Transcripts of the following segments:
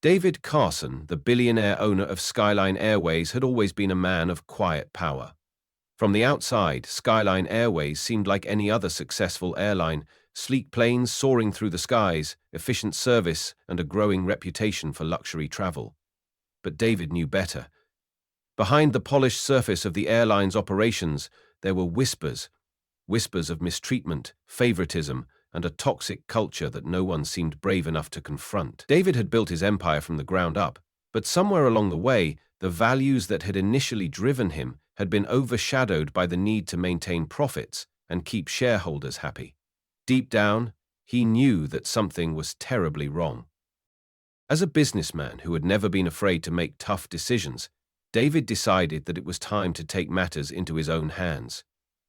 David Carson, the billionaire owner of Skyline Airways, had always been a man of quiet power. From the outside, Skyline Airways seemed like any other successful airline: sleek planes soaring through the skies, efficient service, and a growing reputation for luxury travel. But David knew better. Behind the polished surface of the airline's operations, there were whispers of mistreatment, favoritism, and a toxic culture that no one seemed brave enough to confront. David had built his empire from the ground up, but somewhere along the way, the values that had initially driven him had been overshadowed by the need to maintain profits and keep shareholders happy. Deep down, he knew that something was terribly wrong. As a businessman who had never been afraid to make tough decisions, David decided that it was time to take matters into his own hands.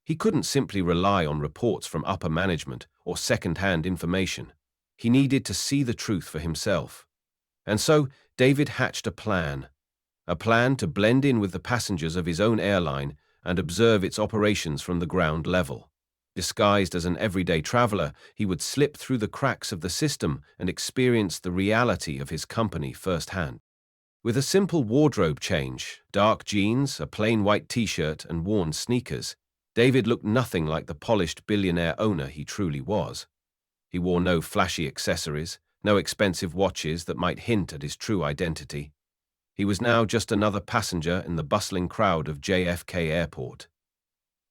He couldn't simply rely on reports from upper management or second-hand information. He needed to see the truth for himself. And so, David hatched a plan to blend in with the passengers of his own airline and observe its operations from the ground level. Disguised as an everyday traveler, he would slip through the cracks of the system and experience the reality of his company firsthand. With a simple wardrobe change, dark jeans, a plain white t-shirt, and worn sneakers, David looked nothing like the polished billionaire owner he truly was. He wore no flashy accessories, no expensive watches that might hint at his true identity. He was now just another passenger in the bustling crowd of JFK Airport.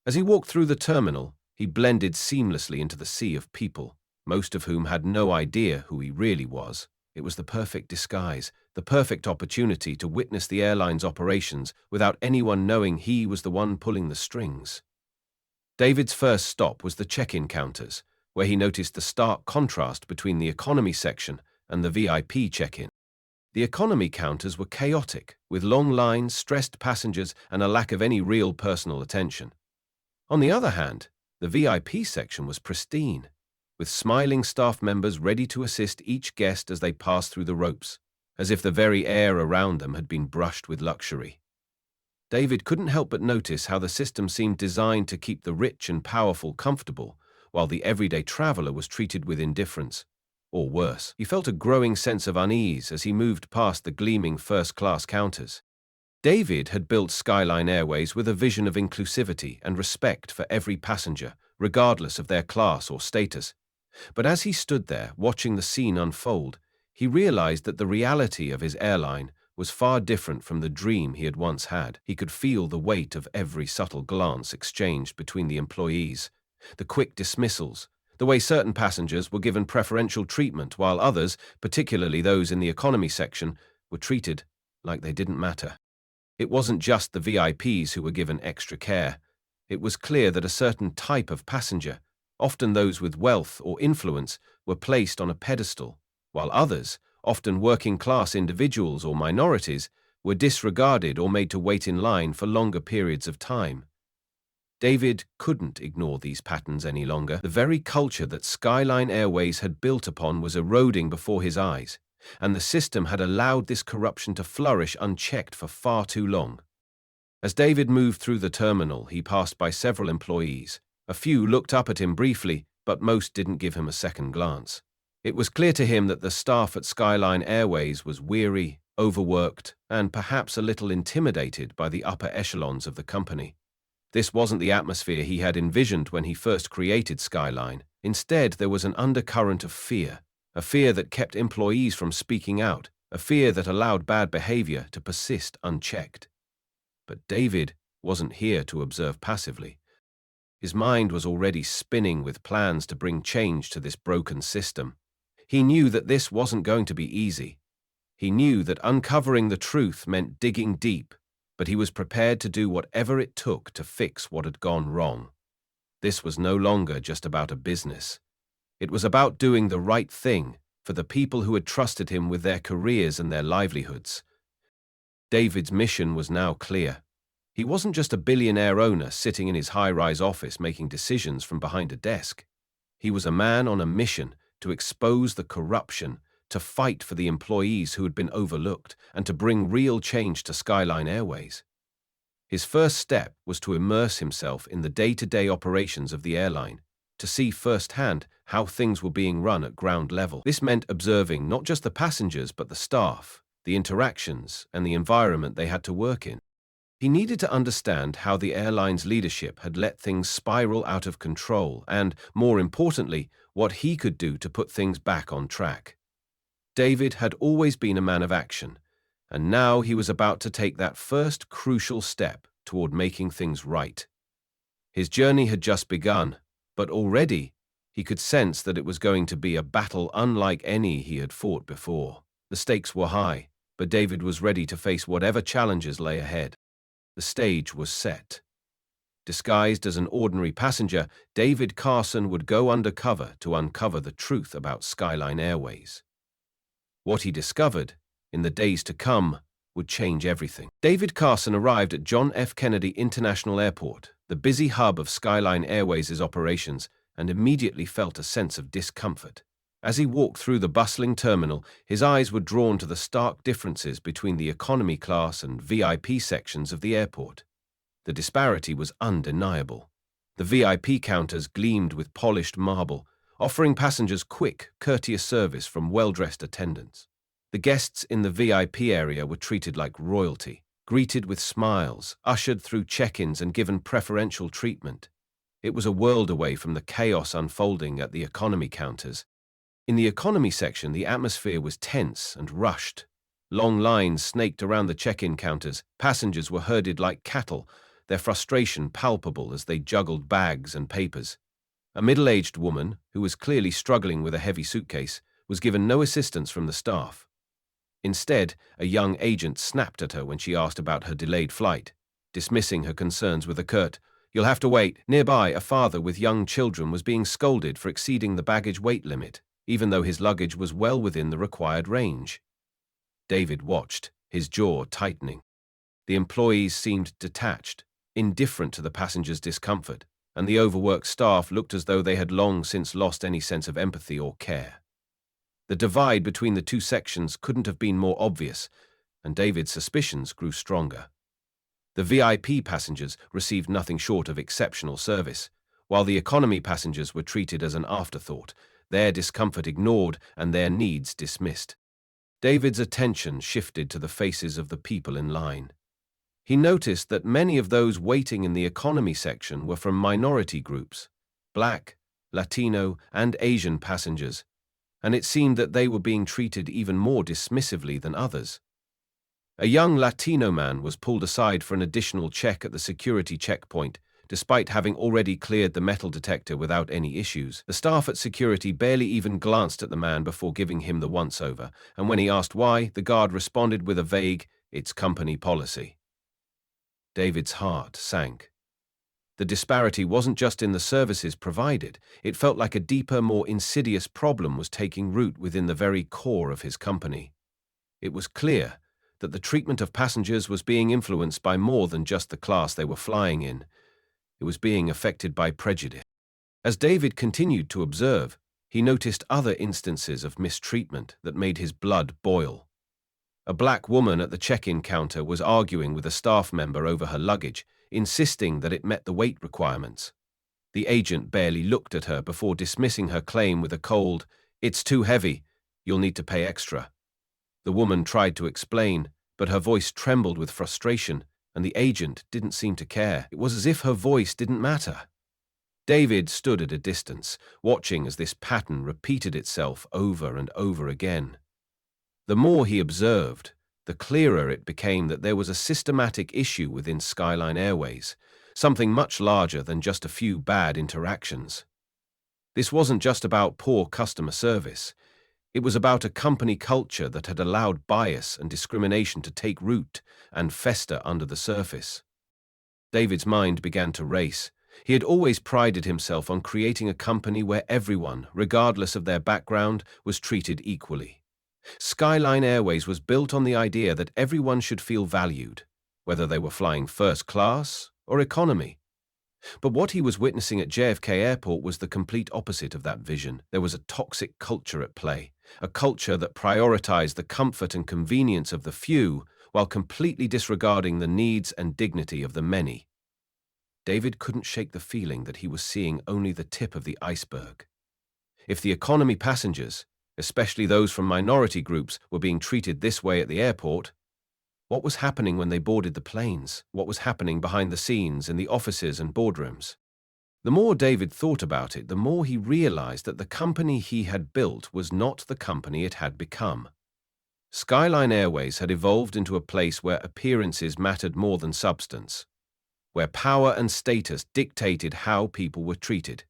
As he walked through the terminal, he blended seamlessly into the sea of people, most of whom had no idea who he really was. It was the perfect disguise, the perfect opportunity to witness the airline's operations without anyone knowing he was the one pulling the strings. David's first stop was the check-in counters, where he noticed the stark contrast between the economy section and the VIP check-in. The economy counters were chaotic, with long lines, stressed passengers, and a lack of any real personal attention. On the other hand, the VIP section was pristine, with smiling staff members ready to assist each guest as they passed through the ropes, as if the very air around them had been brushed with luxury. David couldn't help but notice how the system seemed designed to keep the rich and powerful comfortable, while the everyday traveler was treated with indifference. Or worse, he felt a growing sense of unease as he moved past the gleaming first-class counters. David had built Skyline Airways with a vision of inclusivity and respect for every passenger, regardless of their class or status. But as he stood there, watching the scene unfold, he realized that the reality of his airline was far different from the dream he had once had. He could feel the weight of every subtle glance exchanged between the employees, the quick dismissals, the way certain passengers were given preferential treatment while others, particularly those in the economy section, were treated like they didn't matter. It wasn't just the VIPs who were given extra care. It was clear that a certain type of passenger, often those with wealth or influence, were placed on a pedestal, while others, often working-class individuals or minorities, were disregarded or made to wait in line for longer periods of time. David couldn't ignore these patterns any longer. The very culture that Skyline Airways had built upon was eroding before his eyes, and the system had allowed this corruption to flourish unchecked for far too long. As David moved through the terminal, he passed by several employees. A few looked up at him briefly, but most didn't give him a second glance. It was clear to him that the staff at Skyline Airways was weary, overworked, and perhaps a little intimidated by the upper echelons of the company. This wasn't the atmosphere he had envisioned when he first created Skyline. Instead, there was an undercurrent of fear, a fear that kept employees from speaking out, a fear that allowed bad behavior to persist unchecked. But David wasn't here to observe passively. His mind was already spinning with plans to bring change to this broken system. He knew that this wasn't going to be easy. He knew that uncovering the truth meant digging deep, but he was prepared to do whatever it took to fix what had gone wrong. This was no longer just about a business. It was about doing the right thing for the people who had trusted him with their careers and their livelihoods. David's mission was now clear. He wasn't just a billionaire owner sitting in his high-rise office making decisions from behind a desk. He was a man on a mission to expose the corruption, to fight for the employees who had been overlooked, and to bring real change to Skyline Airways. His first step was to immerse himself in the day-to-day operations of the airline. to see firsthand how things were being run at ground level. This meant observing not just the passengers but the staff, the interactions, and the environment they had to work in. He needed to understand how the airline's leadership had let things spiral out of control and, more importantly, what he could do to put things back on track. David had always been a man of action, and now he was about to take that first crucial step toward making things right. His journey had just begun, but already he could sense that it was going to be a battle unlike any he had fought before. The stakes were high, but David was ready to face whatever challenges lay ahead. The stage was set. Disguised as an ordinary passenger, David Carson would go undercover to uncover the truth about Skyline Airways. What he discovered, in the days to come, would change everything. David Carson arrived at John F. Kennedy International Airport, the busy hub of Skyline Airways' operations, and immediately felt a sense of discomfort. As he walked through the bustling terminal, his eyes were drawn to the stark differences between the economy class and VIP sections of the airport. The disparity was undeniable. The VIP counters gleamed with polished marble, offering passengers quick, courteous service from well-dressed attendants. The guests in the VIP area were treated like royalty, greeted with smiles, ushered through check-ins and given preferential treatment. It was a world away from the chaos unfolding at the economy counters. In the economy section, the atmosphere was tense and rushed. Long lines snaked around the check-in counters. Passengers were herded like cattle, their frustration palpable as they juggled bags and papers. A middle-aged woman, who was clearly struggling with a heavy suitcase, was given no assistance from the staff. Instead, a young agent snapped at her when she asked about her delayed flight, dismissing her concerns with a curt, "You'll have to wait." Nearby, a father with young children was being scolded for exceeding the baggage weight limit, even though his luggage was well within the required range. David watched, his jaw tightening. The employees seemed detached, indifferent to the passengers' discomfort, and the overworked staff looked as though they had long since lost any sense of empathy or care. The divide between the two sections couldn't have been more obvious, and David's suspicions grew stronger. The VIP passengers received nothing short of exceptional service, while the economy passengers were treated as an afterthought, their discomfort ignored and their needs dismissed. David's attention shifted to the faces of the people in line. He noticed that many of those waiting in the economy section were from minority groups, Black, Latino, and Asian passengers, and it seemed that they were being treated even more dismissively than others. A young Latino man was pulled aside for an additional check at the security checkpoint, despite having already cleared the metal detector without any issues. The staff at security barely even glanced at the man before giving him the once-over, and when he asked why, the guard responded with a vague, "It's company policy." David's heart sank. The disparity wasn't just in the services provided. It felt like a deeper, more insidious problem was taking root within the very core of his company. It was clear that the treatment of passengers was being influenced by more than just the class they were flying in. It was being affected by prejudice. As David continued to observe, he noticed other instances of mistreatment that made his blood boil. A black woman at the check-in counter was arguing with a staff member over her luggage, insisting that it met the weight requirements. The agent barely looked at her before dismissing her claim with a cold, "It's too heavy. You'll need to pay extra." The woman tried to explain, but her voice trembled with frustration, and the agent didn't seem to care. It was as if her voice didn't matter. David stood at a distance, watching as this pattern repeated itself over and over again. The more he observed, the clearer it became that there was a systematic issue within Skyline Airways, something much larger than just a few bad interactions. This wasn't just about poor customer service. It was about a company culture that had allowed bias and discrimination to take root and fester under the surface. David's mind began to race. He had always prided himself on creating a company where everyone, regardless of their background, was treated equally. Skyline Airways was built on the idea that everyone should feel valued, whether they were flying first class or economy. But what he was witnessing at JFK Airport was the complete opposite of that vision. There was a toxic culture at play, a culture that prioritized the comfort and convenience of the few while completely disregarding the needs and dignity of the many. David couldn't shake the feeling that he was seeing only the tip of the iceberg. If the economy passengers, especially those from minority groups, were being treated this way at the airport, what was happening when they boarded the planes? What was happening behind the scenes in the offices and boardrooms? The more David thought about it, the more he realized that the company he had built was not the company it had become. Skyline Airways had evolved into a place where appearances mattered more than substance, where power and status dictated how people were treated.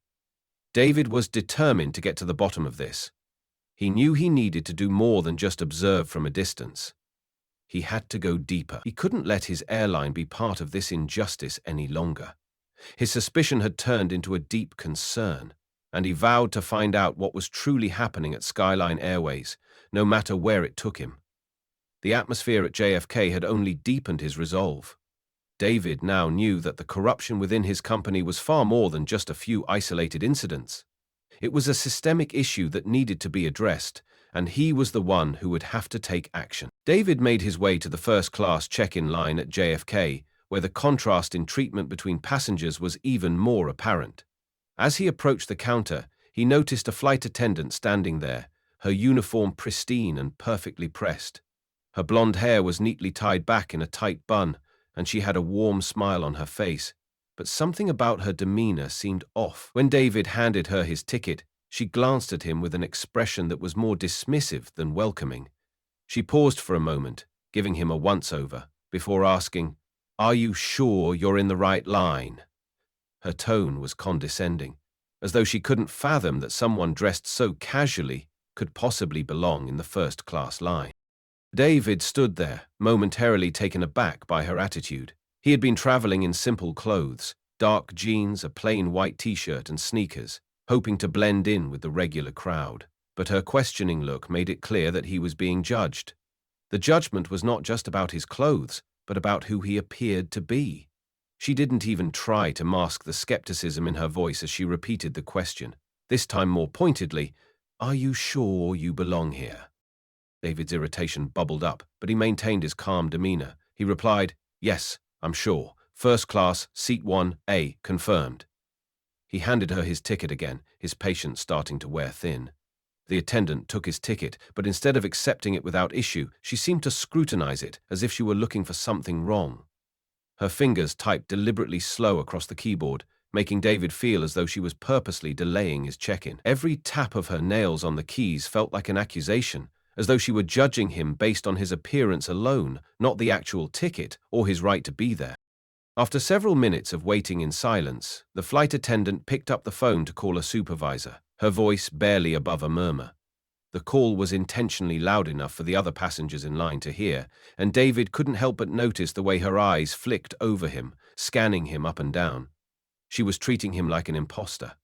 David was determined to get to the bottom of this. He knew he needed to do more than just observe from a distance. He had to go deeper. He couldn't let his airline be part of this injustice any longer. His suspicion had turned into a deep concern, and he vowed to find out what was truly happening at Skyline Airways, no matter where it took him. The atmosphere at JFK had only deepened his resolve. David now knew that the corruption within his company was far more than just a few isolated incidents. It was a systemic issue that needed to be addressed, and he was the one who would have to take action. David made his way to the first-class check-in line at JFK, where the contrast in treatment between passengers was even more apparent. As he approached the counter, he noticed a flight attendant standing there, her uniform pristine and perfectly pressed. Her blonde hair was neatly tied back in a tight bun, and she had a warm smile on her face, but something about her demeanor seemed off. When David handed her his ticket, she glanced at him with an expression that was more dismissive than welcoming. She paused for a moment, giving him a once-over, before asking, "Are you sure you're in the right line?" Her tone was condescending, as though she couldn't fathom that someone dressed so casually could possibly belong in the first-class line. David stood there, momentarily taken aback by her attitude. He had been traveling in simple clothes, dark jeans, a plain white t-shirt and sneakers, hoping to blend in with the regular crowd. But her questioning look made it clear that he was being judged. The judgment was not just about his clothes, but about who he appeared to be. She didn't even try to mask the skepticism in her voice as she repeated the question, this time more pointedly, "Are you sure you belong here?" David's irritation bubbled up, but he maintained his calm demeanor. He replied, "Yes, I'm sure. First class, seat 1A, confirmed." He handed her his ticket again, his patience starting to wear thin. The attendant took his ticket, but instead of accepting it without issue, she seemed to scrutinize it as if she were looking for something wrong. Her fingers typed deliberately slow across the keyboard, making David feel as though she was purposely delaying his check-in. Every tap of her nails on the keys felt like an accusation, as though she were judging him based on his appearance alone, not the actual ticket or his right to be there. After several minutes of waiting in silence, the flight attendant picked up the phone to call a supervisor, her voice barely above a murmur. The call was intentionally loud enough for the other passengers in line to hear, and David couldn't help but notice the way her eyes flicked over him, scanning him up and down. She was treating him like an imposter,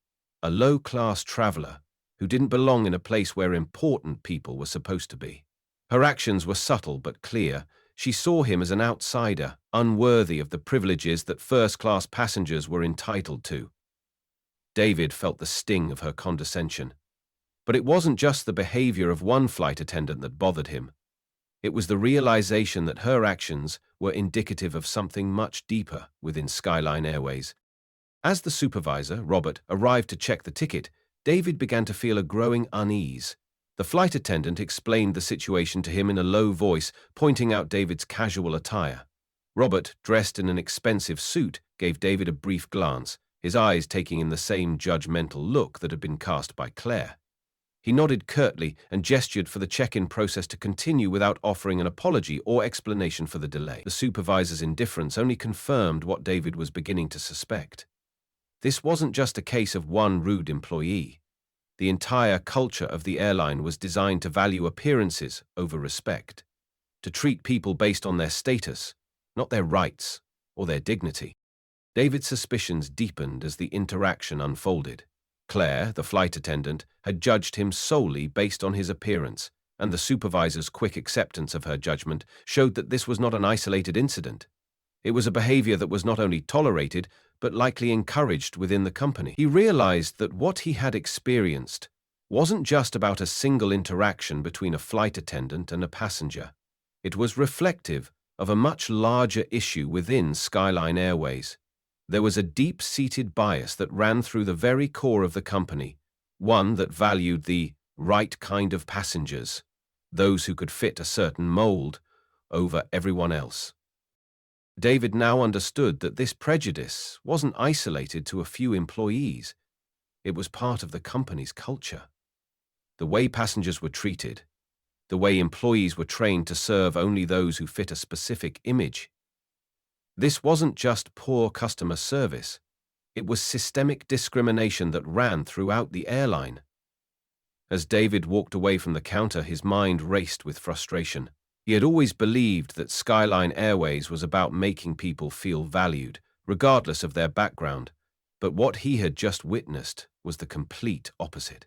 a low-class traveler who didn't belong in a place where important people were supposed to be. Her actions were subtle but clear. She saw him as an outsider, unworthy of the privileges that first-class passengers were entitled to. David felt the sting of her condescension. But it wasn't just the behavior of one flight attendant that bothered him. It was the realization that her actions were indicative of something much deeper within Skyline Airways. As the supervisor, Robert, arrived to check the ticket, David began to feel a growing unease. The flight attendant explained the situation to him in a low voice, pointing out David's casual attire. Robert, dressed in an expensive suit, gave David a brief glance, his eyes taking in the same judgmental look that had been cast by Claire. He nodded curtly and gestured for the check-in process to continue without offering an apology or explanation for the delay. The supervisor's indifference only confirmed what David was beginning to suspect. This wasn't just a case of one rude employee. The entire culture of the airline was designed to value appearances over respect, to treat people based on their status, not their rights or their dignity. David's suspicions deepened as the interaction unfolded. Claire, the flight attendant, had judged him solely based on his appearance, and the supervisor's quick acceptance of her judgment showed that this was not an isolated incident. It was a behavior that was not only tolerated, but likely encouraged within the company. He realized that what he had experienced wasn't just about a single interaction between a flight attendant and a passenger. It was reflective of a much larger issue within Skyline Airways. There was a deep-seated bias that ran through the very core of the company, one that valued the right kind of passengers, those who could fit a certain mold, over everyone else. David now understood that this prejudice wasn't isolated to a few employees. It was part of the company's culture. The way passengers were treated, the way employees were trained to serve only those who fit a specific image. This wasn't just poor customer service. It was systemic discrimination that ran throughout the airline. As David walked away from the counter, his mind raced with frustration. He had always believed that Skyline Airways was about making people feel valued, regardless of their background, but what he had just witnessed was the complete opposite.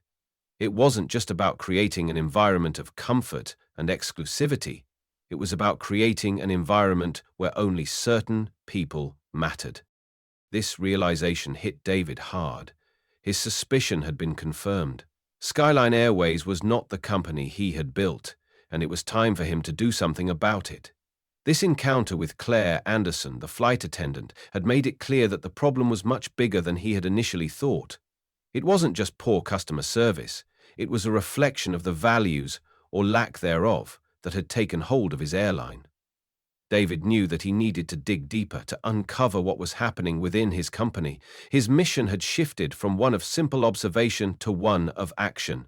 It wasn't just about creating an environment of comfort and exclusivity. It was about creating an environment where only certain people mattered. This realization hit David hard. His suspicion had been confirmed. Skyline Airways was not the company he had built, and it was time for him to do something about it. This encounter with Claire Anderson, the flight attendant, had made it clear that the problem was much bigger than he had initially thought. It wasn't just poor customer service. It was a reflection of the values, or lack thereof, that had taken hold of his airline. David knew that he needed to dig deeper to uncover what was happening within his company. His mission had shifted from one of simple observation to one of action.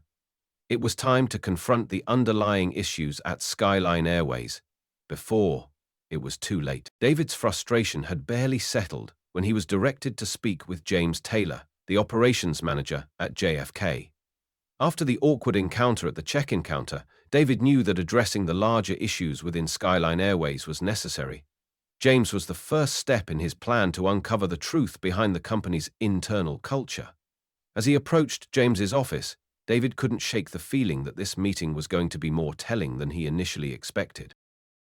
It was time to confront the underlying issues at Skyline Airways, before it was too late. David's frustration had barely settled when he was directed to speak with James Taylor, the operations manager at JFK. After the awkward encounter at the check-in counter, David knew that addressing the larger issues within Skyline Airways was necessary. James was the first step in his plan to uncover the truth behind the company's internal culture. As he approached James's office, David couldn't shake the feeling that this meeting was going to be more telling than he initially expected.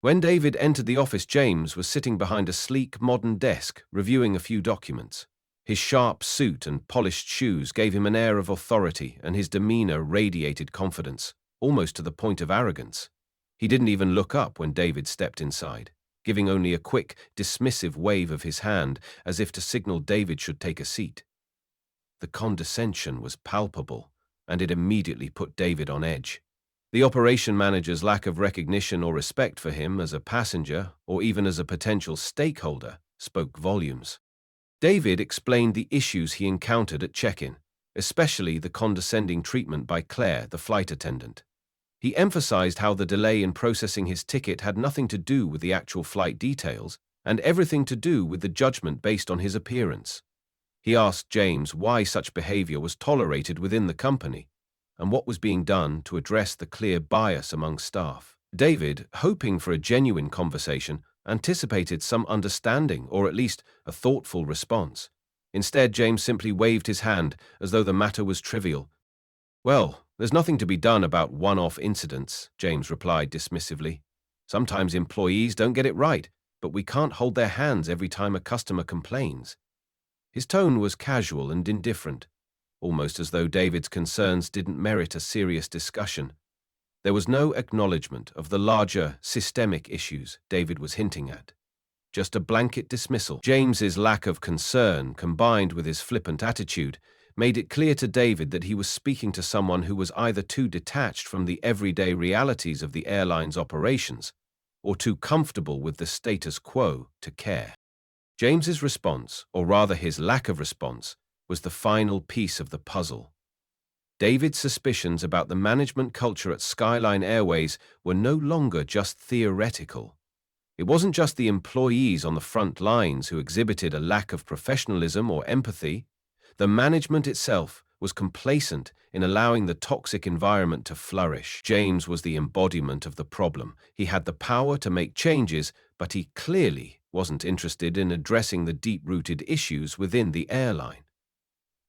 When David entered the office, James was sitting behind a sleek, modern desk, reviewing a few documents. His sharp suit and polished shoes gave him an air of authority, and his demeanor radiated confidence, almost to the point of arrogance. He didn't even look up when David stepped inside, giving only a quick, dismissive wave of his hand as if to signal David should take a seat. The condescension was palpable, and it immediately put David on edge. The operation manager's lack of recognition or respect for him as a passenger, or even as a potential stakeholder, spoke volumes. David explained the issues he encountered at check-in, especially the condescending treatment by Claire, the flight attendant. He emphasized how the delay in processing his ticket had nothing to do with the actual flight details and everything to do with the judgment based on his appearance. He asked James why such behavior was tolerated within the company and what was being done to address the clear bias among staff. David, hoping for a genuine conversation, anticipated some understanding or at least a thoughtful response. Instead, James simply waved his hand as though the matter was trivial. "Well, there's nothing to be done about one-off incidents," James replied dismissively. "Sometimes employees don't get it right, but we can't hold their hands every time a customer complains." His tone was casual and indifferent, almost as though David's concerns didn't merit a serious discussion. There was no acknowledgement of the larger, systemic issues David was hinting at. Just a blanket dismissal. James's lack of concern, combined with his flippant attitude, made it clear to David that he was speaking to someone who was either too detached from the everyday realities of the airline's operations, or too comfortable with the status quo to care. James's response, or rather his lack of response, was the final piece of the puzzle. David's suspicions about the management culture at Skyline Airways were no longer just theoretical. It wasn't just the employees on the front lines who exhibited a lack of professionalism or empathy. The management itself was complacent in allowing the toxic environment to flourish. James was the embodiment of the problem. He had the power to make changes, but he clearly wasn't interested in addressing the deep-rooted issues within the airline.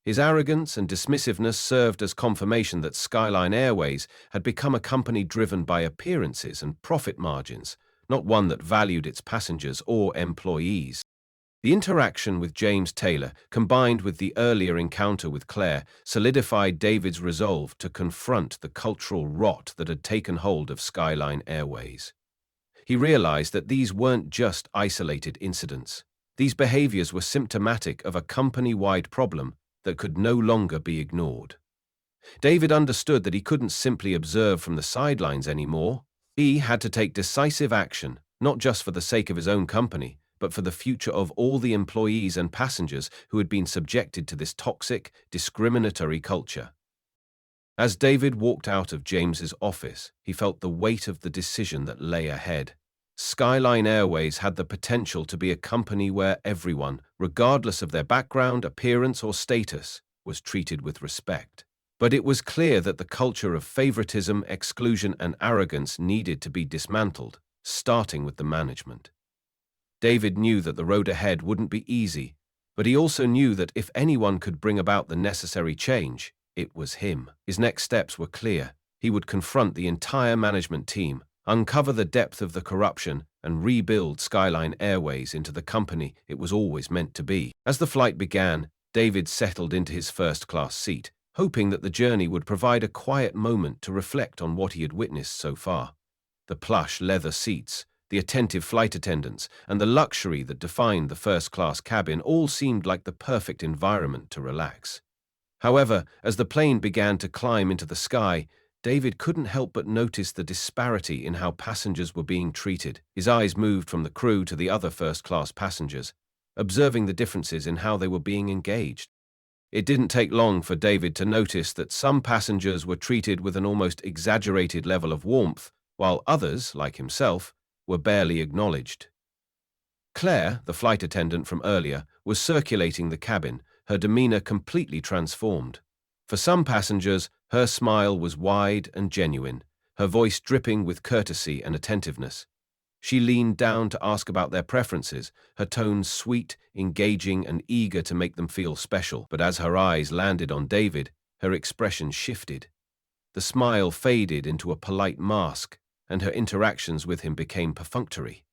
His arrogance and dismissiveness served as confirmation that Skyline Airways had become a company driven by appearances and profit margins, not one that valued its passengers or employees. The interaction with James Taylor, combined with the earlier encounter with Claire, solidified David's resolve to confront the cultural rot that had taken hold of Skyline Airways. He realized that these weren't just isolated incidents. These behaviors were symptomatic of a company-wide problem that could no longer be ignored. David understood that he couldn't simply observe from the sidelines anymore. He had to take decisive action, not just for the sake of his own company, but for the future of all the employees and passengers who had been subjected to this toxic, discriminatory culture. As David walked out of James's office, he felt the weight of the decision that lay ahead. Skyline Airways had the potential to be a company where everyone, regardless of their background, appearance, or status, was treated with respect. But it was clear that the culture of favoritism, exclusion, and arrogance needed to be dismantled, starting with the management. David knew that the road ahead wouldn't be easy, but he also knew that if anyone could bring about the necessary change, it was him. His next steps were clear. He would confront the entire management team, uncover the depth of the corruption, and rebuild Skyline Airways into the company it was always meant to be. As the flight began, David settled into his first-class seat, hoping that the journey would provide a quiet moment to reflect on what he had witnessed so far. The plush leather seats, the attentive flight attendants, and the luxury that defined the first-class cabin all seemed like the perfect environment to relax. However, as the plane began to climb into the sky, David couldn't help but notice the disparity in how passengers were being treated. His eyes moved from the crew to the other first-class passengers, observing the differences in how they were being engaged. It didn't take long for David to notice that some passengers were treated with an almost exaggerated level of warmth, while others, like himself, were barely acknowledged. Claire, the flight attendant from earlier, was circulating the cabin, her demeanor completely transformed. For some passengers, her smile was wide and genuine, her voice dripping with courtesy and attentiveness. She leaned down to ask about their preferences, her tone sweet, engaging, and eager to make them feel special. But as her eyes landed on David, her expression shifted. The smile faded into a polite mask, and her interactions with him became perfunctory.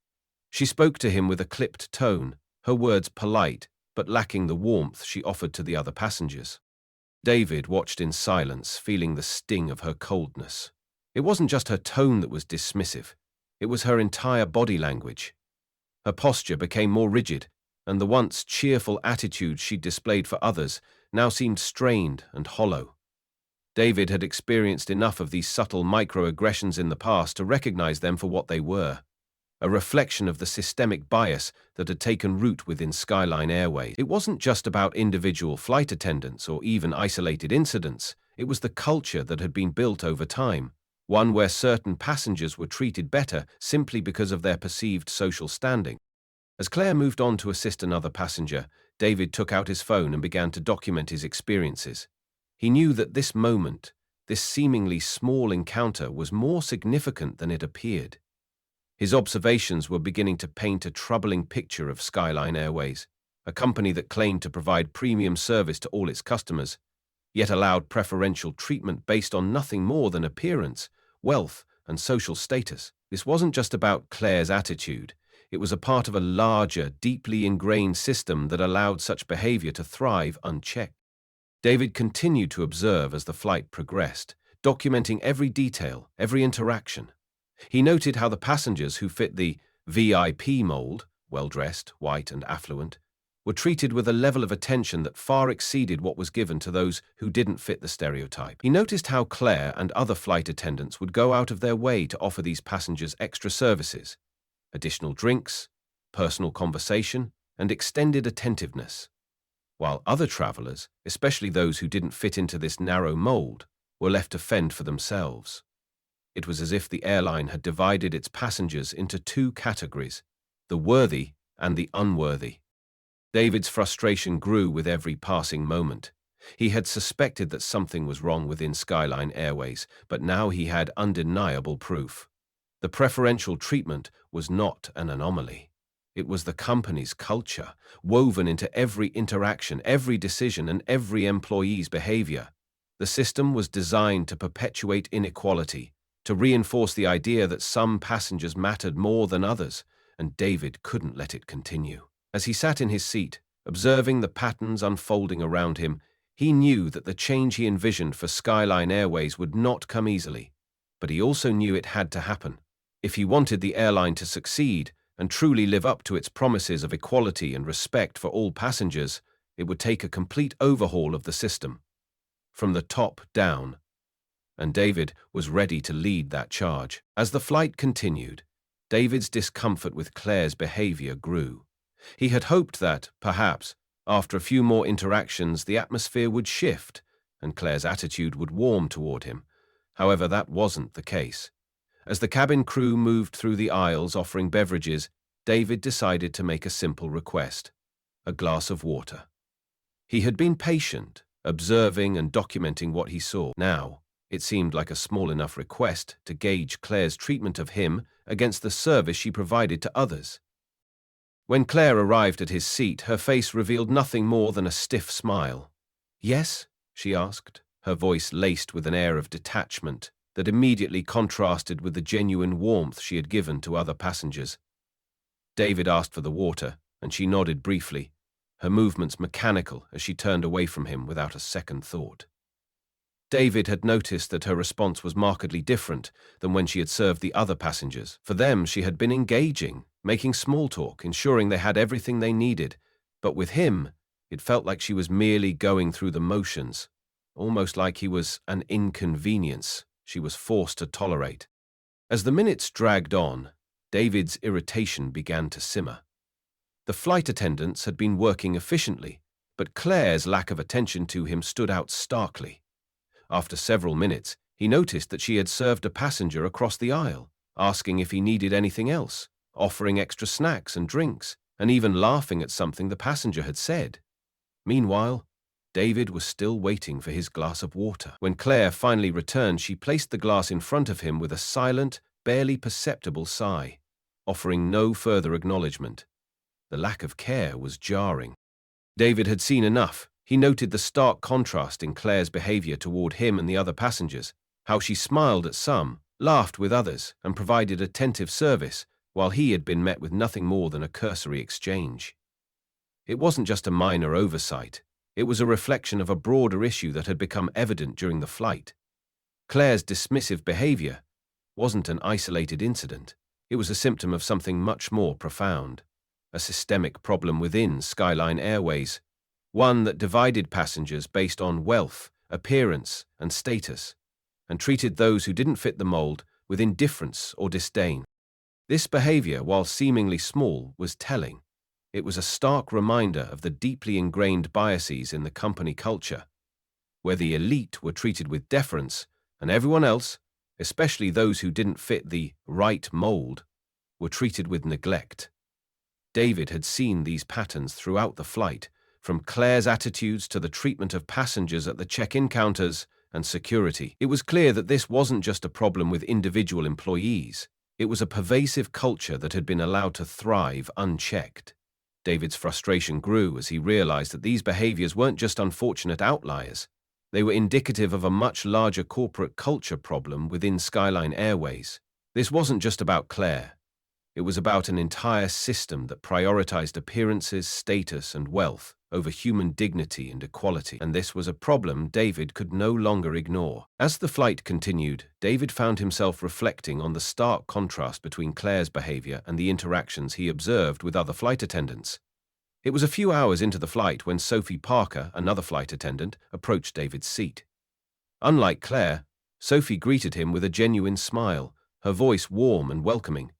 She spoke to him with a clipped tone, her words polite, but lacking the warmth she offered to the other passengers. David watched in silence, feeling the sting of her coldness. It wasn't just her tone that was dismissive. It was her entire body language. Her posture became more rigid, and the once cheerful attitude she'd displayed for others now seemed strained and hollow. David had experienced enough of these subtle microaggressions in the past to recognize them for what they were, a reflection of the systemic bias that had taken root within Skyline Airways. It wasn't just about individual flight attendants or even isolated incidents. It was the culture that had been built over time, one where certain passengers were treated better simply because of their perceived social standing. As Claire moved on to assist another passenger, David took out his phone and began to document his experiences. He knew that this moment, this seemingly small encounter, was more significant than it appeared. His observations were beginning to paint a troubling picture of Skyline Airways, a company that claimed to provide premium service to all its customers, yet allowed preferential treatment based on nothing more than appearance, wealth, and social status. This wasn't just about Claire's attitude. It was a part of a larger, deeply ingrained system that allowed such behavior to thrive unchecked. David continued to observe as the flight progressed, documenting every detail, every interaction. He noted how the passengers who fit the VIP mold, well-dressed, white, and affluent, were treated with a level of attention that far exceeded what was given to those who didn't fit the stereotype. He noticed how Claire and other flight attendants would go out of their way to offer these passengers extra services, additional drinks, personal conversation, and extended attentiveness, while other travelers, especially those who didn't fit into this narrow mold, were left to fend for themselves. It was as if the airline had divided its passengers into two categories, the worthy and the unworthy. David's frustration grew with every passing moment. He had suspected that something was wrong within Skyline Airways, but now he had undeniable proof. The preferential treatment was not an anomaly. It was the company's culture, woven into every interaction, every decision, and every employee's behavior. The system was designed to perpetuate inequality, to reinforce the idea that some passengers mattered more than others, and David couldn't let it continue. As he sat in his seat, observing the patterns unfolding around him, he knew that the change he envisioned for Skyline Airways would not come easily, but he also knew it had to happen. If he wanted the airline to succeed, and truly live up to its promises of equality and respect for all passengers, it would take a complete overhaul of the system, from the top down. And David was ready to lead that charge. As the flight continued, David's discomfort with Claire's behavior grew. He had hoped that, perhaps, after a few more interactions, the atmosphere would shift and Claire's attitude would warm toward him. However, that wasn't the case. As the cabin crew moved through the aisles offering beverages, David decided to make a simple request: a glass of water. He had been patient, observing and documenting what he saw. Now, it seemed like a small enough request to gauge Claire's treatment of him against the service she provided to others. When Claire arrived at his seat, her face revealed nothing more than a stiff smile. "Yes?" she asked, her voice laced with an air of detachment that immediately contrasted with the genuine warmth she had given to other passengers. David asked for the water, and she nodded briefly, her movements mechanical as she turned away from him without a second thought. David had noticed that her response was markedly different than when she had served the other passengers. For them, she had been engaging, making small talk, ensuring they had everything they needed. But with him, it felt like she was merely going through the motions, almost like he was an inconvenience she was forced to tolerate. As the minutes dragged on, David's irritation began to simmer. The flight attendants had been working efficiently, but Claire's lack of attention to him stood out starkly. After several minutes, he noticed that she had served a passenger across the aisle, asking if he needed anything else, offering extra snacks and drinks, and even laughing at something the passenger had said. Meanwhile, David was still waiting for his glass of water. When Claire finally returned, she placed the glass in front of him with a silent, barely perceptible sigh, offering no further acknowledgement. The lack of care was jarring. David had seen enough. He noted the stark contrast in Claire's behavior toward him and the other passengers, how she smiled at some, laughed with others, and provided attentive service, while he had been met with nothing more than a cursory exchange. It wasn't just a minor oversight. It was a reflection of a broader issue that had become evident during the flight. Claire's dismissive behavior wasn't an isolated incident. It was a symptom of something much more profound, a systemic problem within Skyline Airways, one that divided passengers based on wealth, appearance, and status, and treated those who didn't fit the mold with indifference or disdain. This behavior, while seemingly small, was telling. It was a stark reminder of the deeply ingrained biases in the company culture, where the elite were treated with deference, and everyone else, especially those who didn't fit the right mold, were treated with neglect. David had seen these patterns throughout the flight, from Claire's attitudes to the treatment of passengers at the check-in counters and security. It was clear that this wasn't just a problem with individual employees. It was a pervasive culture that had been allowed to thrive unchecked. David's frustration grew as he realized that these behaviors weren't just unfortunate outliers. They were indicative of a much larger corporate culture problem within Skyline Airways. This wasn't just about Claire. It was about an entire system that prioritized appearances, status, and wealth over human dignity and equality, and this was a problem David could no longer ignore. As the flight continued, David found himself reflecting on the stark contrast between Claire's behavior and the interactions he observed with other flight attendants. It was a few hours into the flight when Sophie Parker, another flight attendant, approached David's seat. Unlike Claire, Sophie greeted him with a genuine smile, her voice warm and welcoming.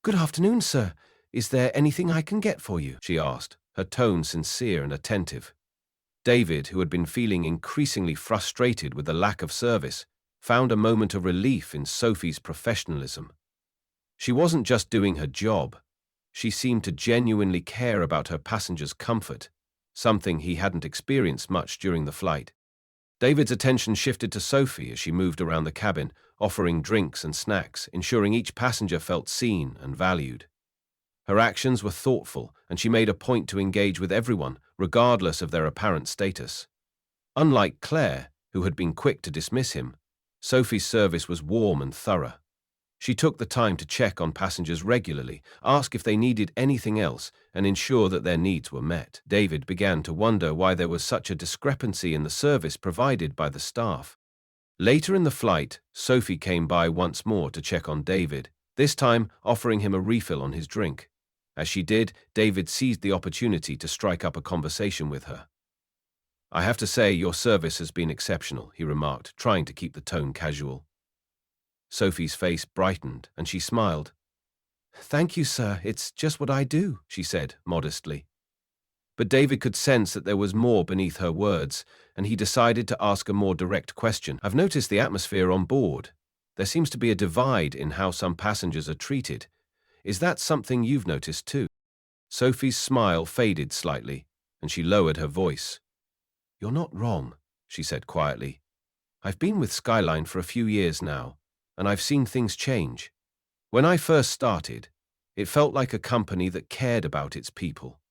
"Good afternoon, sir. Is there anything I can get for you?" she asked, her tone sincere and attentive. David, who had been feeling increasingly frustrated with the lack of service, found a moment of relief in Sophie's professionalism. She wasn't just doing her job. She seemed to genuinely care about her passengers' comfort, something he hadn't experienced much during the flight. David's attention shifted to Sophie as she moved around the cabin, offering drinks and snacks, ensuring each passenger felt seen and valued. Her actions were thoughtful, and she made a point to engage with everyone, regardless of their apparent status. Unlike Claire, who had been quick to dismiss him, Sophie's service was warm and thorough. She took the time to check on passengers regularly, ask if they needed anything else, and ensure that their needs were met. David began to wonder why there was such a discrepancy in the service provided by the staff. Later in the flight, Sophie came by once more to check on David, this time offering him a refill on his drink. As she did, David seized the opportunity to strike up a conversation with her. "I have to say, your service has been exceptional," he remarked, trying to keep the tone casual. Sophie's face brightened, and she smiled. "Thank you, sir. It's just what I do," she said, modestly. But David could sense that there was more beneath her words, and he decided to ask a more direct question. "I've noticed the atmosphere on board. There seems to be a divide in how some passengers are treated. Is that something you've noticed too?" Sophie's smile faded slightly, and she lowered her voice. "You're not wrong," she said quietly. "I've been with Skyline for a few years now, and I've seen things change. When I first started, it felt like a company that cared about its people.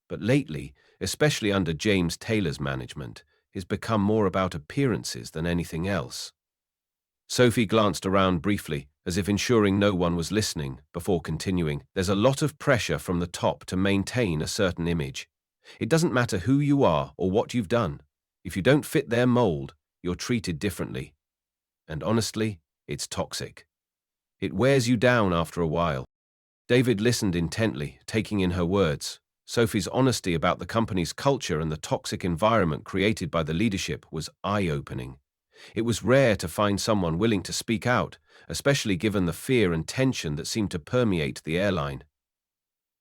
But lately, especially under James Taylor's management, it's become more about appearances than anything else." Sophie glanced around briefly, as if ensuring no one was listening, before continuing. "There's a lot of pressure from the top to maintain a certain image. It doesn't matter who you are or what you've done. If you don't fit their mold, you're treated differently. And honestly, it's toxic. It wears you down after a while." David listened intently, taking in her words. Sophie's honesty about the company's culture and the toxic environment created by the leadership was eye-opening. It was rare to find someone willing to speak out, especially given the fear and tension that seemed to permeate the airline.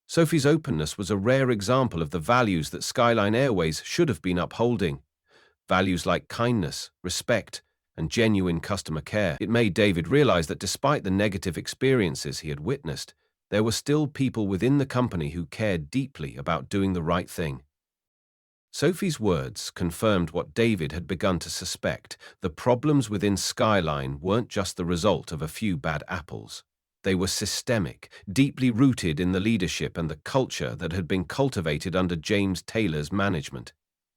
Sophie's openness was a rare example of the values that Skyline Airways should have been upholding. Values like kindness, respect, and genuine customer care. It made David realize that despite the negative experiences he had witnessed, there were still people within the company who cared deeply about doing the right thing. Sophie's words confirmed what David had begun to suspect. The problems within Skyline weren't just the result of a few bad apples. They were systemic, deeply rooted in the leadership and the culture that had been cultivated under James Taylor's management.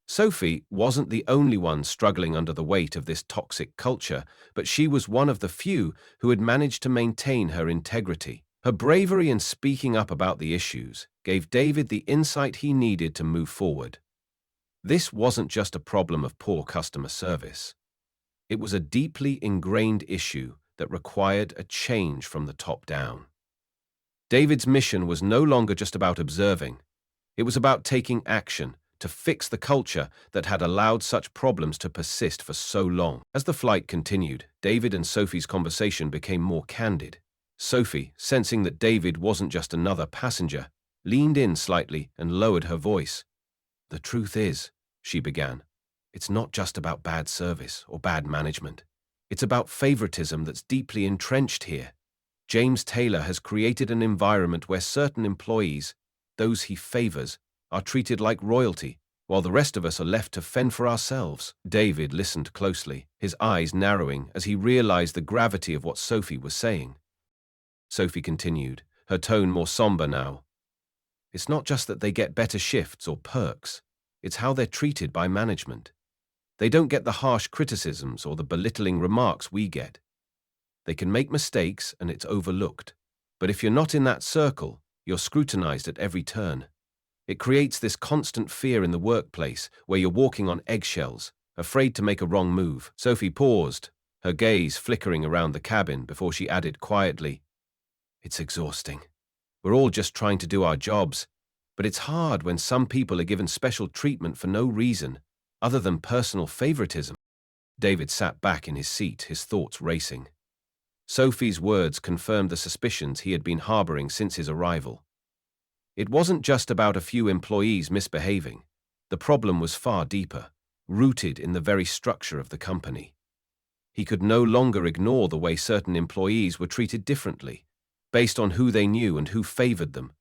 Sophie wasn't the only one struggling under the weight of this toxic culture, but she was one of the few who had managed to maintain her integrity. Her bravery in speaking up about the issues gave David the insight he needed to move forward. This wasn't just a problem of poor customer service. It was a deeply ingrained issue that required a change from the top down. David's mission was no longer just about observing. It was about taking action to fix the culture that had allowed such problems to persist for so long. As the flight continued, David and Sophie's conversation became more candid. Sophie, sensing that David wasn't just another passenger, leaned in slightly and lowered her voice. "The truth is," she began, "it's not just about bad service or bad management. It's about favoritism that's deeply entrenched here. James Taylor has created an environment where certain employees, those he favors, are treated like royalty, while the rest of us are left to fend for ourselves." David listened closely, his eyes narrowing as he realized the gravity of what Sophie was saying. Sophie continued, her tone more somber now. "It's not just that they get better shifts or perks. It's how they're treated by management. They don't get the harsh criticisms or the belittling remarks we get. They can make mistakes and it's overlooked. But if you're not in that circle, you're scrutinized at every turn. It creates this constant fear in the workplace where you're walking on eggshells, afraid to make a wrong move." Sophie paused, her gaze flickering around the cabin before she added quietly, "It's exhausting. We're all just trying to do our jobs, but it's hard when some people are given special treatment for no reason other than personal favoritism." David sat back in his seat, his thoughts racing. Sophie's words confirmed the suspicions he had been harboring since his arrival. It wasn't just about a few employees misbehaving. The problem was far deeper, rooted in the very structure of the company. He could no longer ignore the way certain employees were treated differently, based on who they knew and who favored them.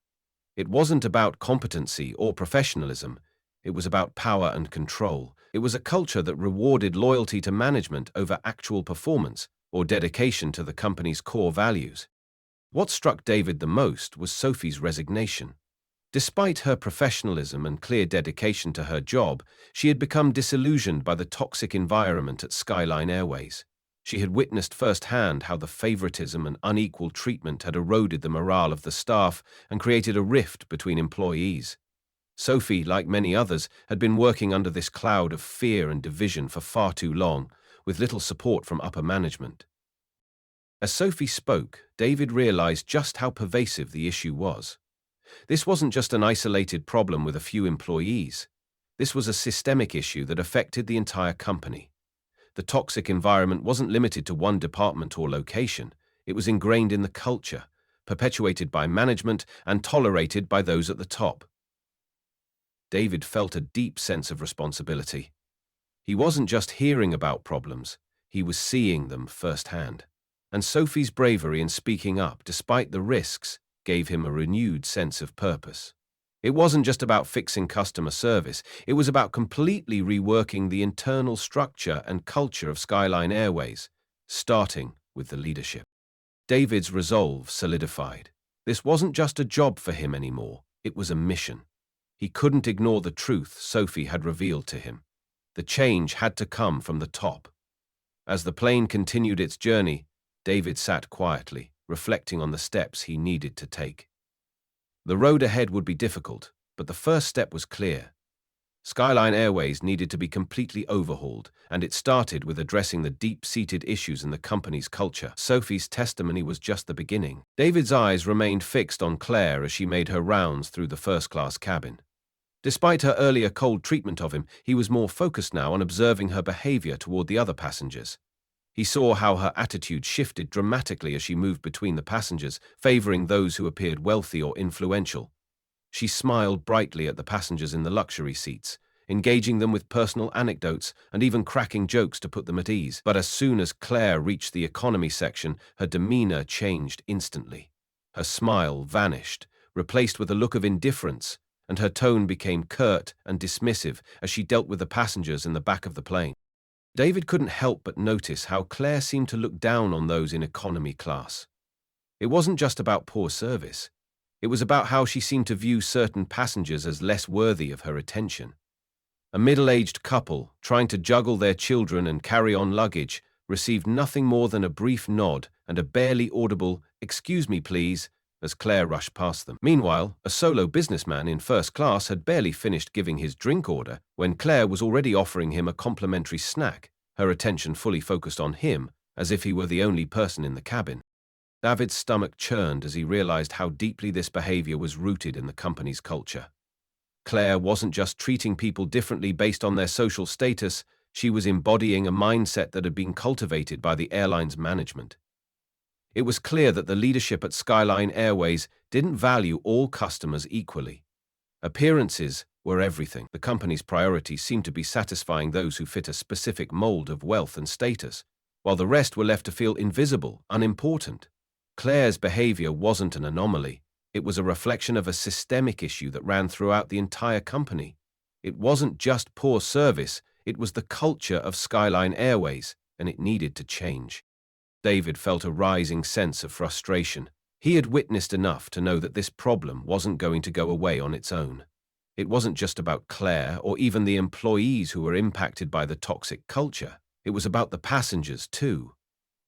It wasn't about competency or professionalism. It was about power and control. It was a culture that rewarded loyalty to management over actual performance or dedication to the company's core values. What struck David the most was Sophie's resignation. Despite her professionalism and clear dedication to her job, she had become disillusioned by the toxic environment at Skyline Airways. She had witnessed firsthand how the favoritism and unequal treatment had eroded the morale of the staff and created a rift between employees. Sophie, like many others, had been working under this cloud of fear and division for far too long, with little support from upper management. As Sophie spoke, David realized just how pervasive the issue was. This wasn't just an isolated problem with a few employees. This was a systemic issue that affected the entire company. The toxic environment wasn't limited to one department or location. It was ingrained in the culture, perpetuated by management and tolerated by those at the top. David felt a deep sense of responsibility. He wasn't just hearing about problems, he was seeing them firsthand. And Sophie's bravery in speaking up, despite the risks, gave him a renewed sense of purpose. It wasn't just about fixing customer service, it was about completely reworking the internal structure and culture of Skyline Airways, starting with the leadership. David's resolve solidified. This wasn't just a job for him anymore, it was a mission. He couldn't ignore the truth Sophie had revealed to him. The change had to come from the top. As the plane continued its journey, David sat quietly, reflecting on the steps he needed to take. The road ahead would be difficult, but the first step was clear. Skyline Airways needed to be completely overhauled, and it started with addressing the deep-seated issues in the company's culture. Sophie's testimony was just the beginning. David's eyes remained fixed on Claire as she made her rounds through the first-class cabin. Despite her earlier cold treatment of him, he was more focused now on observing her behavior toward the other passengers. He saw how her attitude shifted dramatically as she moved between the passengers, favoring those who appeared wealthy or influential. She smiled brightly at the passengers in the luxury seats, engaging them with personal anecdotes and even cracking jokes to put them at ease. But as soon as Claire reached the economy section, her demeanor changed instantly. Her smile vanished, replaced with a look of indifference, and her tone became curt and dismissive as she dealt with the passengers in the back of the plane. David couldn't help but notice how Claire seemed to look down on those in economy class. It wasn't just about poor service. It was about how she seemed to view certain passengers as less worthy of her attention. A middle-aged couple, trying to juggle their children and carry on luggage, received nothing more than a brief nod and a barely audible "excuse me please" as Claire rushed past them. Meanwhile, a solo businessman in first class had barely finished giving his drink order when Claire was already offering him a complimentary snack, her attention fully focused on him, as if he were the only person in the cabin. David's stomach churned as he realized how deeply this behavior was rooted in the company's culture. Claire wasn't just treating people differently based on their social status, she was embodying a mindset that had been cultivated by the airline's management. It was clear that the leadership at Skyline Airways didn't value all customers equally. Appearances were everything. The company's priorities seemed to be satisfying those who fit a specific mold of wealth and status, while the rest were left to feel invisible, unimportant. Claire's behavior wasn't an anomaly. It was a reflection of a systemic issue that ran throughout the entire company. It wasn't just poor service, it was the culture of Skyline Airways, and it needed to change. David felt a rising sense of frustration. He had witnessed enough to know that this problem wasn't going to go away on its own. It wasn't just about Claire or even the employees who were impacted by the toxic culture. It was about the passengers, too.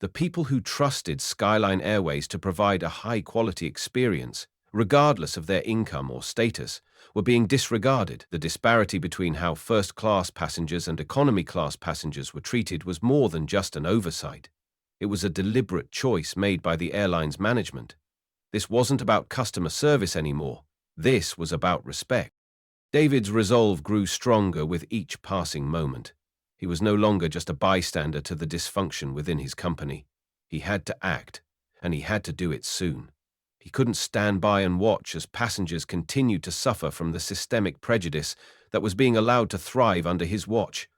The people who trusted Skyline Airways to provide a high-quality experience, regardless of their income or status, were being disregarded. The disparity between how first-class passengers and economy-class passengers were treated was more than just an oversight. It was a deliberate choice made by the airline's management. This wasn't about customer service anymore. This was about respect. David's resolve grew stronger with each passing moment. He was no longer just a bystander to the dysfunction within his company. He had to act, and he had to do it soon. He couldn't stand by and watch as passengers continued to suffer from the systemic prejudice that was being allowed to thrive under his watch.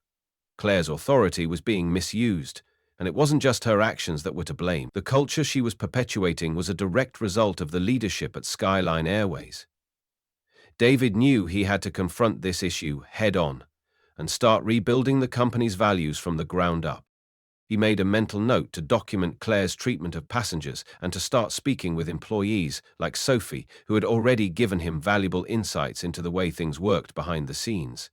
Claire's authority was being misused, and it wasn't just her actions that were to blame. The culture she was perpetuating was a direct result of the leadership at Skyline Airways. David knew he had to confront this issue head-on and start rebuilding the company's values from the ground up. He made a mental note to document Claire's treatment of passengers and to start speaking with employees like Sophie, who had already given him valuable insights into the way things worked behind the scenes.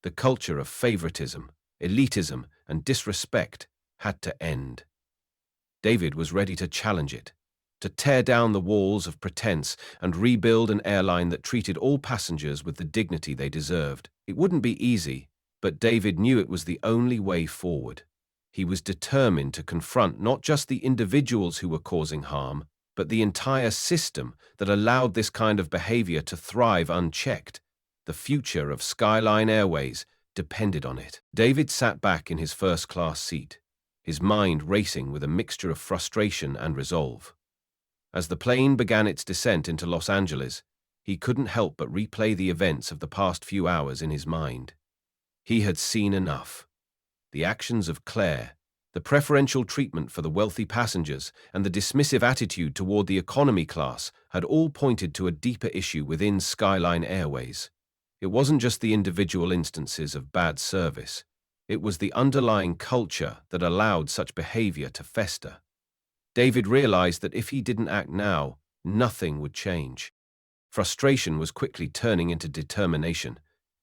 The culture of favoritism, elitism, and disrespect had to end. David was ready to challenge it, to tear down the walls of pretense and rebuild an airline that treated all passengers with the dignity they deserved. It wouldn't be easy, but David knew it was the only way forward. He was determined to confront not just the individuals who were causing harm, but the entire system that allowed this kind of behavior to thrive unchecked. The future of Skyline Airways depended on it. David sat back in his first-class seat, his mind racing with a mixture of frustration and resolve. As the plane began its descent into Los Angeles, he couldn't help but replay the events of the past few hours in his mind. He had seen enough. The actions of Claire, the preferential treatment for the wealthy passengers, and the dismissive attitude toward the economy class had all pointed to a deeper issue within Skyline Airways. It wasn't just the individual instances of bad service. It was the underlying culture that allowed such behavior to fester. David realized that if he didn't act now, nothing would change. Frustration was quickly turning into determination.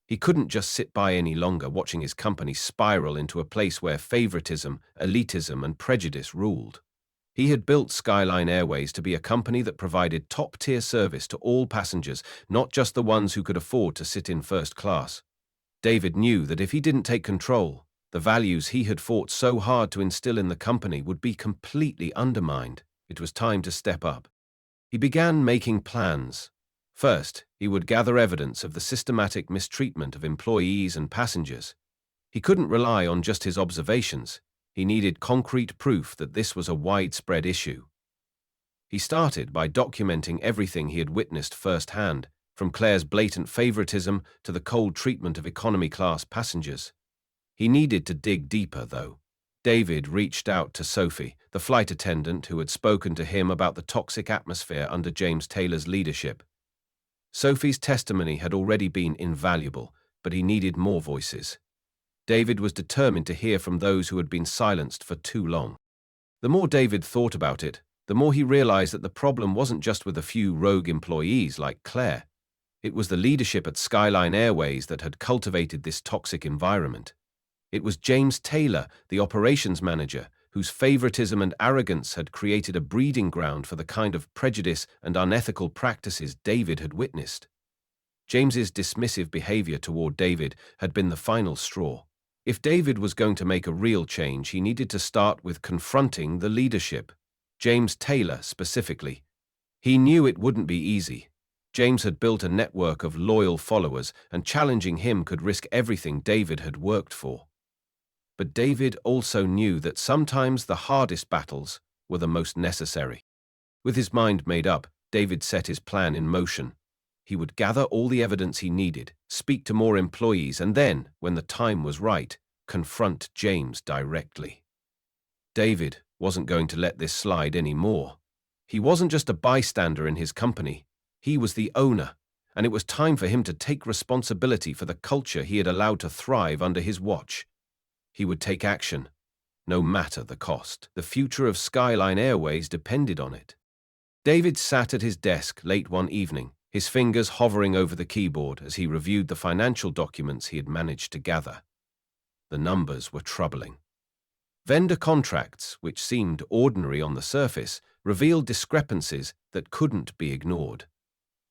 He couldn't just sit by any longer watching his company spiral into a place where favoritism, elitism, and prejudice ruled. He had built Skyline Airways to be a company that provided top-tier service to all passengers, not just the ones who could afford to sit in first class. David knew that if he didn't take control, the values he had fought so hard to instill in the company would be completely undermined. It was time to step up. He began making plans. First, he would gather evidence of the systematic mistreatment of employees and passengers. He couldn't rely on just his observations. He needed concrete proof that this was a widespread issue. He started by documenting everything he had witnessed firsthand, from Claire's blatant favoritism to the cold treatment of economy-class passengers. He needed to dig deeper, though. David reached out to Sophie, the flight attendant who had spoken to him about the toxic atmosphere under James Taylor's leadership. Sophie's testimony had already been invaluable, but he needed more voices. David was determined to hear from those who had been silenced for too long. The more David thought about it, the more he realized that the problem wasn't just with a few rogue employees like Claire. It was the leadership at Skyline Airways that had cultivated this toxic environment. It was James Taylor, the operations manager, whose favoritism and arrogance had created a breeding ground for the kind of prejudice and unethical practices David had witnessed. James's dismissive behavior toward David had been the final straw. If David was going to make a real change, he needed to start with confronting the leadership. James Taylor, specifically. He knew it wouldn't be easy. James had built a network of loyal followers, and challenging him could risk everything David had worked for. But David also knew that sometimes the hardest battles were the most necessary. With his mind made up, David set his plan in motion. He would gather all the evidence he needed, speak to more employees, and then, when the time was right, confront James directly. David wasn't going to let this slide anymore. He wasn't just a bystander in his company. He was the owner, and it was time for him to take responsibility for the culture he had allowed to thrive under his watch. He would take action, no matter the cost. The future of Skyline Airways depended on it. David sat at his desk late one evening, his fingers hovering over the keyboard as he reviewed the financial documents he had managed to gather. The numbers were troubling. Vendor contracts, which seemed ordinary on the surface, revealed discrepancies that couldn't be ignored.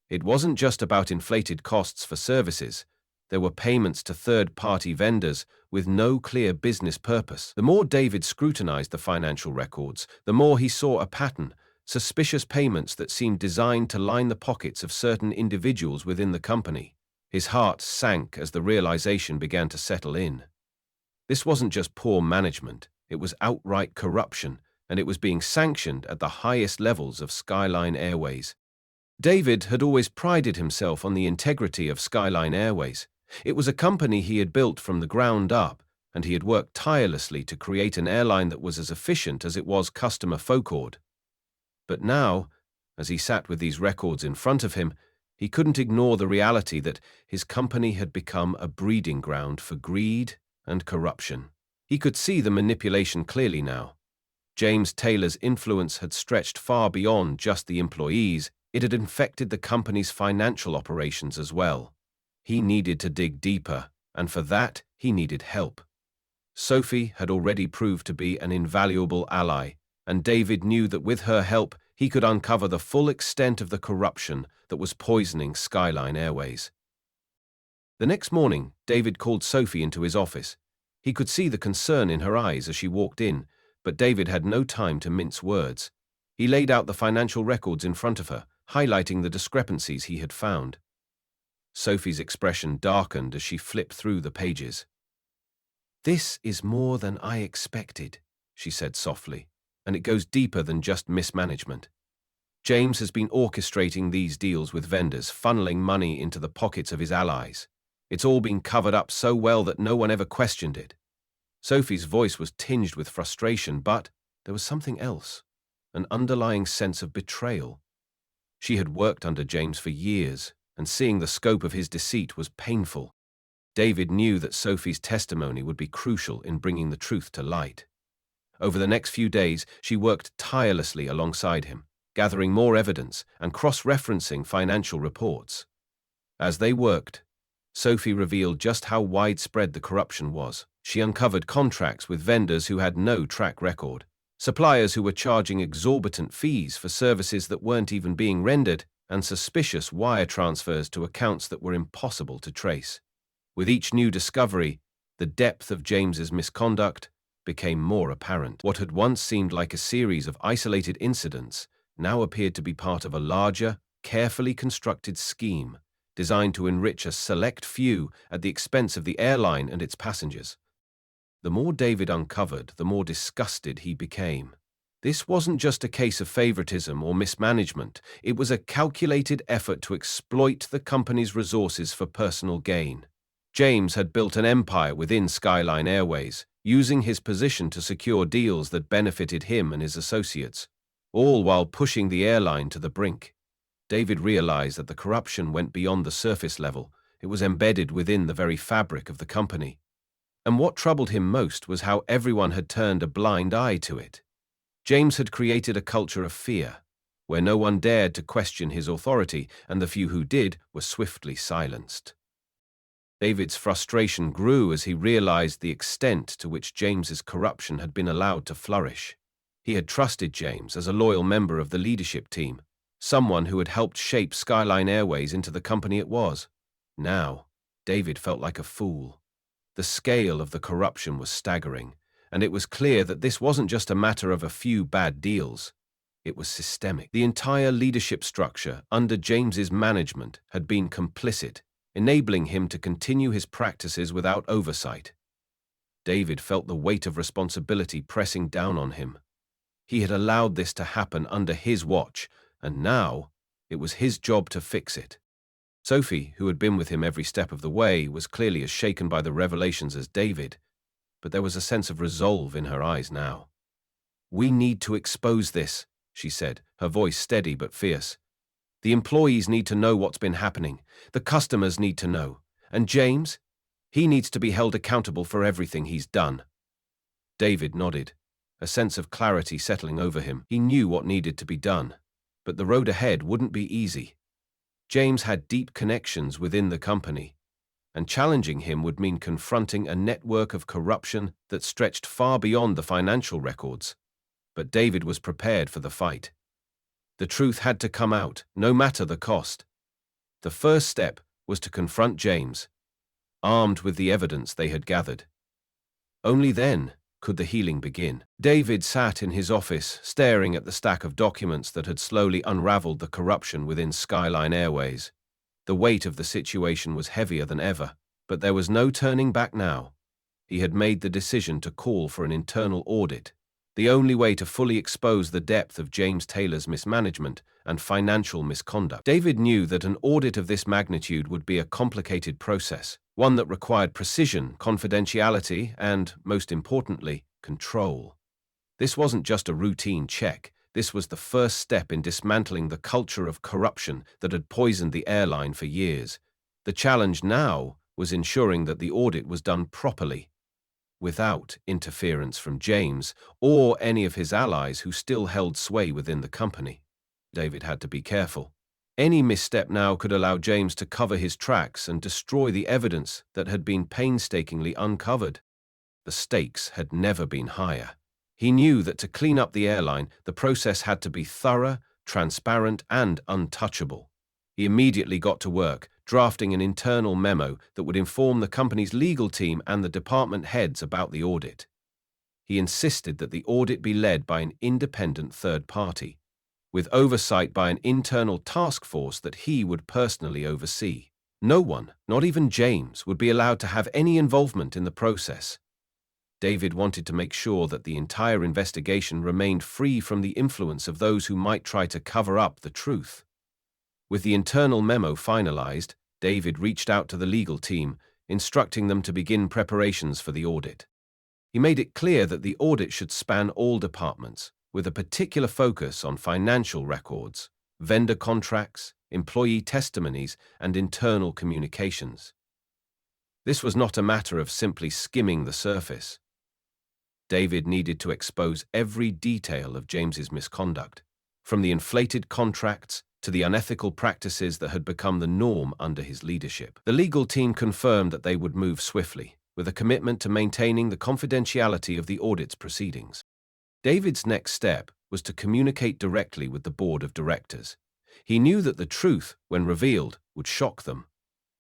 It wasn't just about inflated costs for services. There were payments to third-party vendors with no clear business purpose. The more David scrutinized the financial records, the more he saw a pattern, suspicious payments that seemed designed to line the pockets of certain individuals within the company. His heart sank as the realization began to settle in. This wasn't just poor management, it was outright corruption, and it was being sanctioned at the highest levels of Skyline Airways. David had always prided himself on the integrity of Skyline Airways. It was a company he had built from the ground up, and he had worked tirelessly to create an airline that was as efficient as it was customer-focused. But now, as he sat with these records in front of him, he couldn't ignore the reality that his company had become a breeding ground for greed and corruption. He could see the manipulation clearly now. James Taylor's influence had stretched far beyond just the employees. It had infected the company's financial operations as well. He needed to dig deeper, and for that, he needed help. Sophie had already proved to be an invaluable ally, and David knew that with her help, he could uncover the full extent of the corruption that was poisoning Skyline Airways. The next morning, David called Sophie into his office. He could see the concern in her eyes as she walked in, but David had no time to mince words. He laid out the financial records in front of her, highlighting the discrepancies he had found. Sophie's expression darkened as she flipped through the pages. "This is more than I expected," she said softly, "and it goes deeper than just mismanagement. James has been orchestrating these deals with vendors, funneling money into the pockets of his allies. It's all been covered up so well that no one ever questioned it." Sophie's voice was tinged with frustration, but there was something else, an underlying sense of betrayal. She had worked under James for years, and seeing the scope of his deceit was painful. David knew that Sophie's testimony would be crucial in bringing the truth to light. Over the next few days, she worked tirelessly alongside him, gathering more evidence and cross-referencing financial reports. As they worked, Sophie revealed just how widespread the corruption was. She uncovered contracts with vendors who had no track record, suppliers who were charging exorbitant fees for services that weren't even being rendered, and suspicious wire transfers to accounts that were impossible to trace. With each new discovery, the depth of James's misconduct became more apparent. What had once seemed like a series of isolated incidents now appeared to be part of a larger, carefully constructed scheme designed to enrich a select few at the expense of the airline and its passengers. The more David uncovered, the more disgusted he became. This wasn't just a case of favoritism or mismanagement, it was a calculated effort to exploit the company's resources for personal gain. James had built an empire within Skyline Airways, using his position to secure deals that benefited him and his associates, all while pushing the airline to the brink. David realized that the corruption went beyond the surface level. It was embedded within the very fabric of the company. And what troubled him most was how everyone had turned a blind eye to it. James had created a culture of fear, where no one dared to question his authority, and the few who did were swiftly silenced. David's frustration grew as he realized the extent to which James's corruption had been allowed to flourish. He had trusted James as a loyal member of the leadership team, someone who had helped shape Skyline Airways into the company it was. Now, David felt like a fool. The scale of the corruption was staggering, and it was clear that this wasn't just a matter of a few bad deals. It was systemic. The entire leadership structure under James's management had been complicit, enabling him to continue his practices without oversight. David felt the weight of responsibility pressing down on him. He had allowed this to happen under his watch, and now it was his job to fix it. Sophie, who had been with him every step of the way, was clearly as shaken by the revelations as David, but there was a sense of resolve in her eyes now. "We need to expose this," she said, her voice steady but fierce. "The employees need to know what's been happening. The customers need to know. And James? He needs to be held accountable for everything he's done." David nodded, a sense of clarity settling over him. He knew what needed to be done, but the road ahead wouldn't be easy. James had deep connections within the company, and challenging him would mean confronting a network of corruption that stretched far beyond the financial records. But David was prepared for the fight. The truth had to come out, no matter the cost. The first step was to confront James, armed with the evidence they had gathered. Only then could the healing begin. David sat in his office, staring at the stack of documents that had slowly unraveled the corruption within Skyline Airways. The weight of the situation was heavier than ever, but there was no turning back now. He had made the decision to call for an internal audit, the only way to fully expose the depth of James Taylor's mismanagement and financial misconduct. David knew that an audit of this magnitude would be a complicated process, one that required precision, confidentiality, and, most importantly, control. This wasn't just a routine check. This was the first step in dismantling the culture of corruption that had poisoned the airline for years. The challenge now was ensuring that the audit was done properly, without interference from James or any of his allies who still held sway within the company. David had to be careful. Any misstep now could allow James to cover his tracks and destroy the evidence that had been painstakingly uncovered. The stakes had never been higher. He knew that to clean up the airline, the process had to be thorough, transparent, and untouchable. He immediately got to work, drafting an internal memo that would inform the company's legal team and the department heads about the audit. He insisted that the audit be led by an independent third party, with oversight by an internal task force that he would personally oversee. No one, not even James, would be allowed to have any involvement in the process. David wanted to make sure that the entire investigation remained free from the influence of those who might try to cover up the truth. With the internal memo finalized, David reached out to the legal team, instructing them to begin preparations for the audit. He made it clear that the audit should span all departments, with a particular focus on financial records, vendor contracts, employee testimonies, and internal communications. This was not a matter of simply skimming the surface. David needed to expose every detail of James's misconduct, from the inflated contracts to the unethical practices that had become the norm under his leadership. The legal team confirmed that they would move swiftly, with a commitment to maintaining the confidentiality of the audit's proceedings. David's next step was to communicate directly with the board of directors. He knew that the truth, when revealed, would shock them.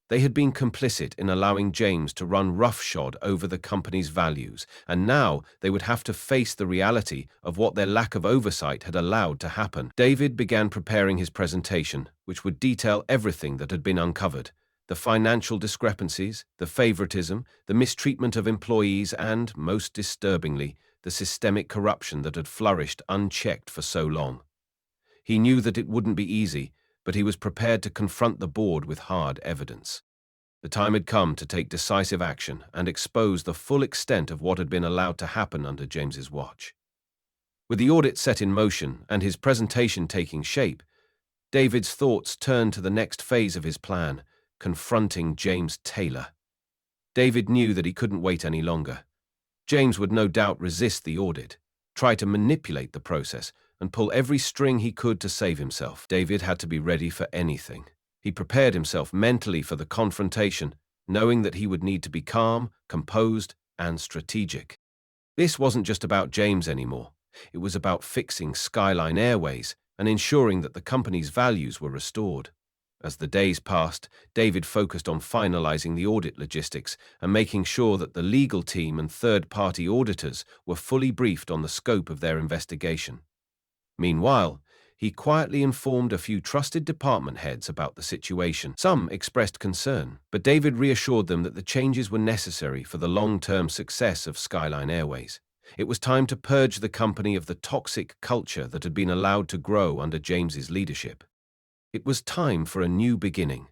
They had been complicit in allowing James to run roughshod over the company's values, and now they would have to face the reality of what their lack of oversight had allowed to happen. David began preparing his presentation, which would detail everything that had been uncovered: the financial discrepancies, the favoritism, the mistreatment of employees, and, most disturbingly, the systemic corruption that had flourished unchecked for so long. He knew that it wouldn't be easy, but he was prepared to confront the board with hard evidence. The time had come to take decisive action and expose the full extent of what had been allowed to happen under James's watch. With the audit set in motion and his presentation taking shape, David's thoughts turned to the next phase of his plan: confronting James Taylor. David knew that he couldn't wait any longer. James would no doubt resist the audit, try to manipulate the process, and pull every string he could to save himself. David had to be ready for anything. He prepared himself mentally for the confrontation, knowing that he would need to be calm, composed, and strategic. This wasn't just about James anymore. It was about fixing Skyline Airways and ensuring that the company's values were restored. As the days passed, David focused on finalizing the audit logistics and making sure that the legal team and third-party auditors were fully briefed on the scope of their investigation. Meanwhile, he quietly informed a few trusted department heads about the situation. Some expressed concern, but David reassured them that the changes were necessary for the long-term success of Skyline Airways. It was time to purge the company of the toxic culture that had been allowed to grow under James's leadership. It was time for a new beginning.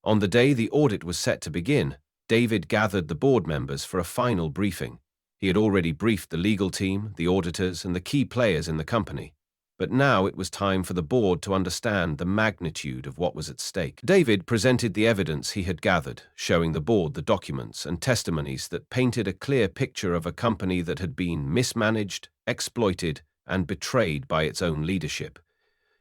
On the day the audit was set to begin, David gathered the board members for a final briefing. He had already briefed the legal team, the auditors, and the key players in the company. But now it was time for the board to understand the magnitude of what was at stake. David presented the evidence he had gathered, showing the board the documents and testimonies that painted a clear picture of a company that had been mismanaged, exploited, and betrayed by its own leadership.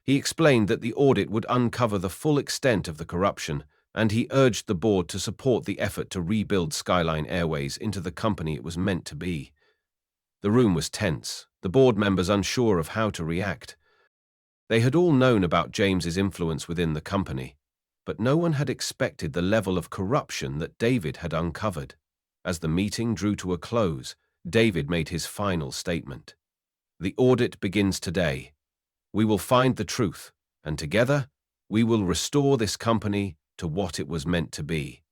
He explained that the audit would uncover the full extent of the corruption, and he urged the board to support the effort to rebuild Skyline Airways into the company it was meant to be. The room was tense, the board members unsure of how to react. They had all known about James's influence within the company, but no one had expected the level of corruption that David had uncovered. As the meeting drew to a close, David made his final statement. "The audit begins today. We will find the truth, and together, we will restore this company to what it was meant to be.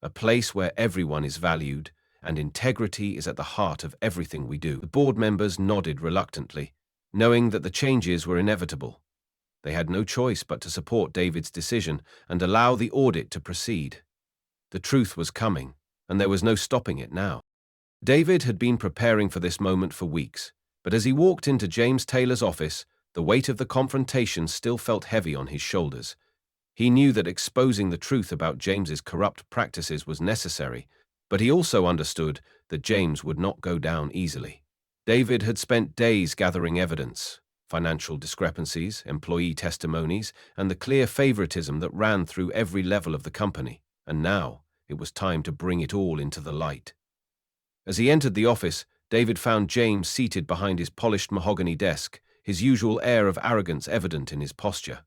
A place where everyone is valued, and integrity is at the heart of everything we do." The board members nodded reluctantly, knowing that the changes were inevitable. They had no choice but to support David's decision and allow the audit to proceed. The truth was coming, and there was no stopping it now. David had been preparing for this moment for weeks, but as he walked into James Taylor's office, the weight of the confrontation still felt heavy on his shoulders. He knew that exposing the truth about James's corrupt practices was necessary, but he also understood that James would not go down easily. David had spent days gathering evidence: financial discrepancies, employee testimonies, and the clear favoritism that ran through every level of the company, and now it was time to bring it all into the light. As he entered the office, David found James seated behind his polished mahogany desk, his usual air of arrogance evident in his posture.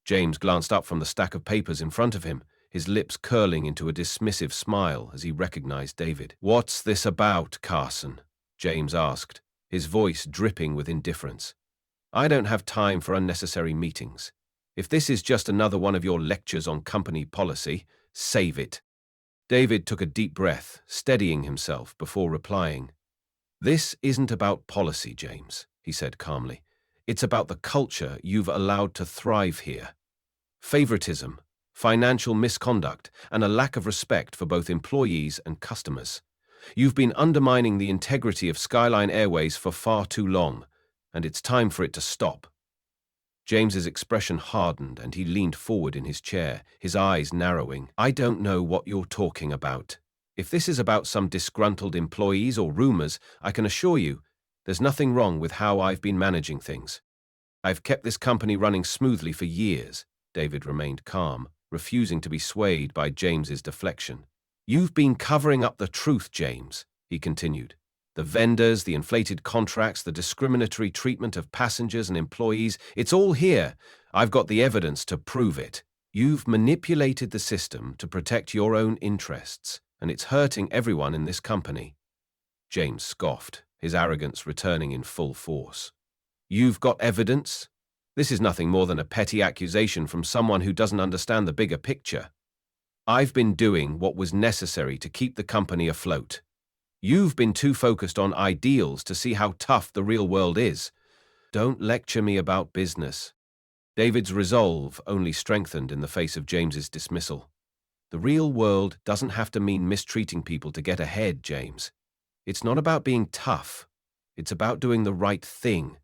James glanced up from the stack of papers in front of him, his lips curling into a dismissive smile as he recognized David. "What's this about, Carson?" James asked, his voice dripping with indifference. "I don't have time for unnecessary meetings. If this is just another one of your lectures on company policy, save it." David took a deep breath, steadying himself before replying. "This isn't about policy, James," he said calmly. "It's about the culture you've allowed to thrive here. Favoritism, financial misconduct, and a lack of respect for both employees and customers. You've been undermining the integrity of Skyline Airways for far too long, and it's time for it to stop." James's expression hardened and he leaned forward in his chair, his eyes narrowing. "I don't know what you're talking about. If this is about some disgruntled employees or rumors, I can assure you there's nothing wrong with how I've been managing things. I've kept this company running smoothly for years." David remained calm, refusing to be swayed by James's deflection. "You've been covering up the truth, James," he continued. "The vendors, the inflated contracts, the discriminatory treatment of passengers and employees, it's all here. I've got the evidence to prove it. You've manipulated the system to protect your own interests, and it's hurting everyone in this company." James scoffed, his arrogance returning in full force. "You've got evidence? This is nothing more than a petty accusation from someone who doesn't understand the bigger picture. I've been doing what was necessary to keep the company afloat. You've been too focused on ideals to see how tough the real world is. Don't lecture me about business." David's resolve only strengthened in the face of James's dismissal. "The real world doesn't have to mean mistreating people to get ahead, James. It's not about being tough. It's about doing the right thing.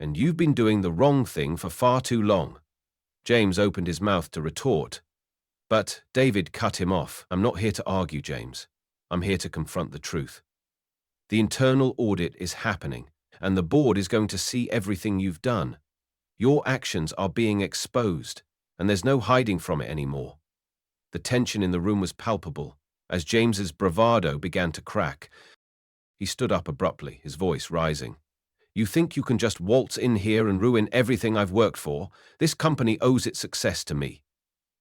And you've been doing the wrong thing for far too long." James opened his mouth to retort, but David cut him off. "I'm not here to argue, James. I'm here to confront the truth. The internal audit is happening, and the board is going to see everything you've done. Your actions are being exposed, and there's no hiding from it anymore." The tension in the room was palpable as James's bravado began to crack. He stood up abruptly, his voice rising. "You think you can just waltz in here and ruin everything I've worked for? This company owes its success to me.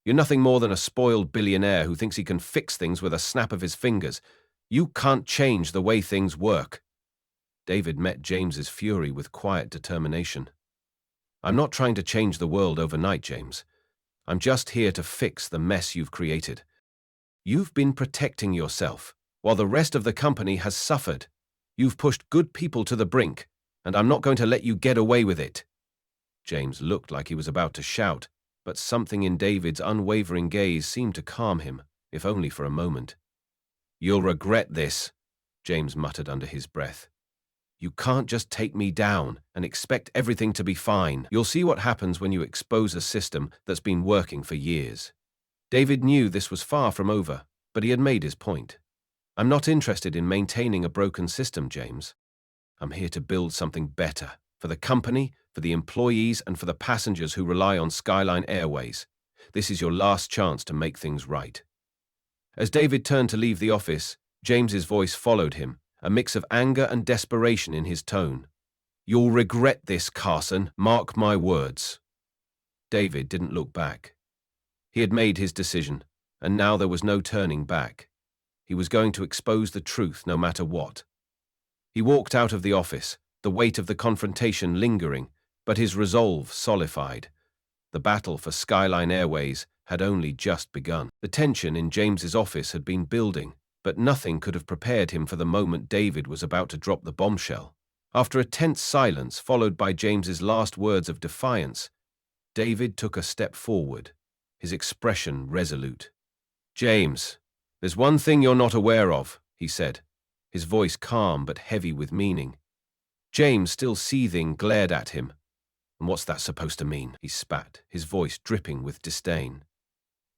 You're nothing more than a spoiled billionaire who thinks he can fix things with a snap of his fingers. You can't change the way things work." David met James's fury with quiet determination. "I'm not trying to change the world overnight, James. I'm just here to fix the mess you've created. You've been protecting yourself, while the rest of the company has suffered. You've pushed good people to the brink, and I'm not going to let you get away with it." James looked like he was about to shout, but something in David's unwavering gaze seemed to calm him, if only for a moment. "You'll regret this," James muttered under his breath. "You can't just take me down and expect everything to be fine. You'll see what happens when you expose a system that's been working for years." David knew this was far from over, but he had made his point. "I'm not interested in maintaining a broken system, James. I'm here to build something better, for the company, for the employees, and for the passengers who rely on Skyline Airways. This is your last chance to make things right." As David turned to leave the office, James's voice followed him, a mix of anger and desperation in his tone. "You'll regret this, Carson. Mark my words." David didn't look back. He had made his decision, and now there was no turning back. He was going to expose the truth no matter what. He walked out of the office, the weight of the confrontation lingering, but his resolve solidified. The battle for Skyline Airways had only just begun. The tension in James's office had been building, but nothing could have prepared him for the moment David was about to drop the bombshell. After a tense silence followed by James's last words of defiance, David took a step forward, his expression resolute. "James, there's one thing you're not aware of," he said, his voice calm but heavy with meaning. James, still seething, glared at him. "And what's that supposed to mean?" he spat, his voice dripping with disdain.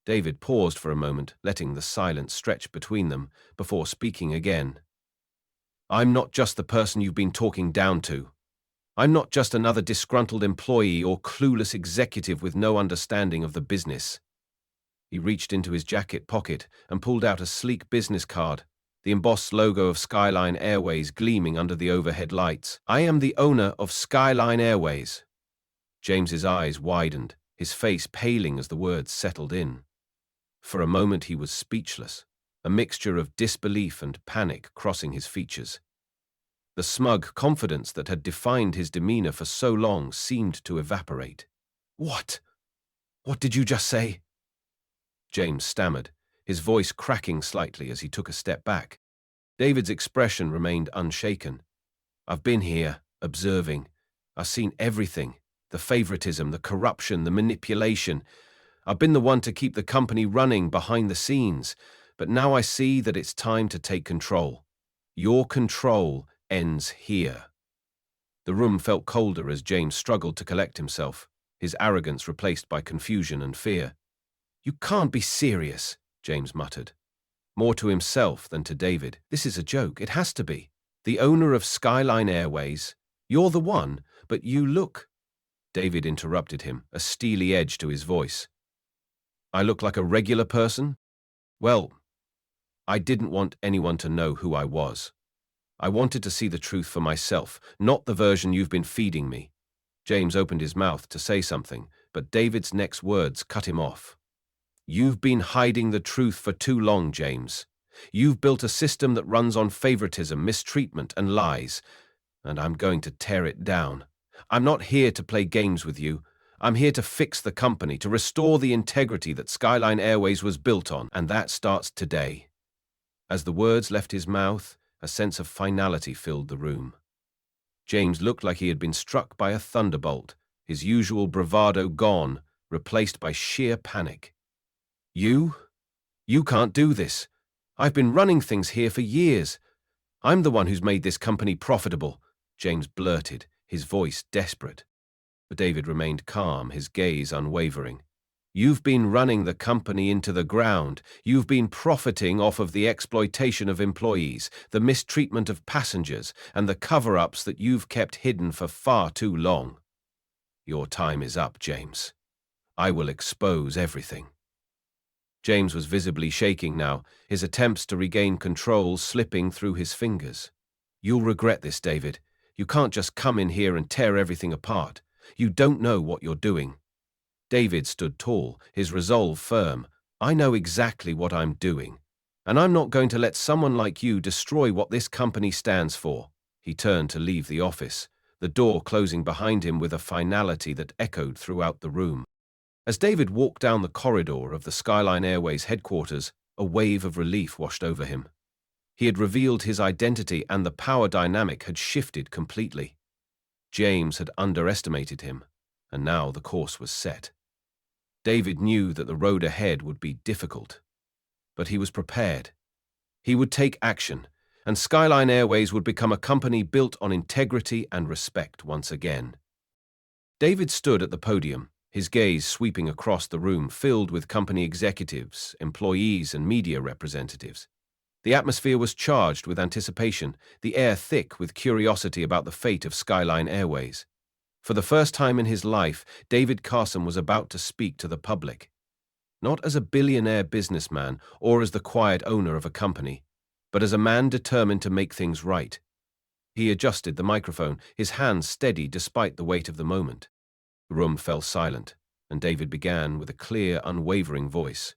David paused for a moment, letting the silence stretch between them, before speaking again. "I'm not just the person you've been talking down to. I'm not just another disgruntled employee or clueless executive with no understanding of the business." He reached into his jacket pocket and pulled out a sleek business card, the embossed logo of Skyline Airways gleaming under the overhead lights. "I am the owner of Skyline Airways." James's eyes widened, his face paling as the words settled in. For a moment he was speechless, a mixture of disbelief and panic crossing his features. The smug confidence that had defined his demeanor for so long seemed to evaporate. "What? What did you just say?" James stammered, his voice cracking slightly as he took a step back. David's expression remained unshaken. "I've been here, observing. I've seen everything. The favoritism, the corruption, the manipulation. I've been the one to keep the company running behind the scenes. But now I see that it's time to take control. Your control ends here." The room felt colder as James struggled to collect himself, his arrogance replaced by confusion and fear. "You can't be serious," James muttered. More to himself than to David. "This is a joke. It has to be. The owner of Skyline Airways. You're the one, but you look—" David interrupted him, a steely edge to his voice. "I look like a regular person? Well, I didn't want anyone to know who I was. I wanted to see the truth for myself, not the version you've been feeding me." James opened his mouth to say something, but David's next words cut him off. "You've been hiding the truth for too long, James. You've built a system that runs on favoritism, mistreatment, and lies, and I'm going to tear it down. I'm not here to play games with you. I'm here to fix the company, to restore the integrity that Skyline Airways was built on, and that starts today." As the words left his mouth, a sense of finality filled the room. James looked like he had been struck by a thunderbolt, his usual bravado gone, replaced by sheer panic. You can't do this. I've been running things here for years. I'm the one who's made this company profitable," James blurted, his voice desperate. But David remained calm, his gaze unwavering. "You've been running the company into the ground. You've been profiting off of the exploitation of employees, the mistreatment of passengers, and the cover-ups that you've kept hidden for far too long. Your time is up, James. I will expose everything." James was visibly shaking now, his attempts to regain control slipping through his fingers. "You'll regret this, David. You can't just come in here and tear everything apart. You don't know what you're doing." David stood tall, his resolve firm. "I know exactly what I'm doing, and I'm not going to let someone like you destroy what this company stands for." He turned to leave the office, the door closing behind him with a finality that echoed throughout the room. As David walked down the corridor of the Skyline Airways headquarters, a wave of relief washed over him. He had revealed his identity, and the power dynamic had shifted completely. James had underestimated him, and now the course was set. David knew that the road ahead would be difficult, but he was prepared. He would take action, and Skyline Airways would become a company built on integrity and respect once again. David stood at the podium, his gaze sweeping across the room filled with company executives, employees, and media representatives. The atmosphere was charged with anticipation, the air thick with curiosity about the fate of Skyline Airways. For the first time in his life, David Carson was about to speak to the public. Not as a billionaire businessman or as the quiet owner of a company, but as a man determined to make things right. He adjusted the microphone, his hands steady despite the weight of the moment. The room fell silent, and David began with a clear, unwavering voice.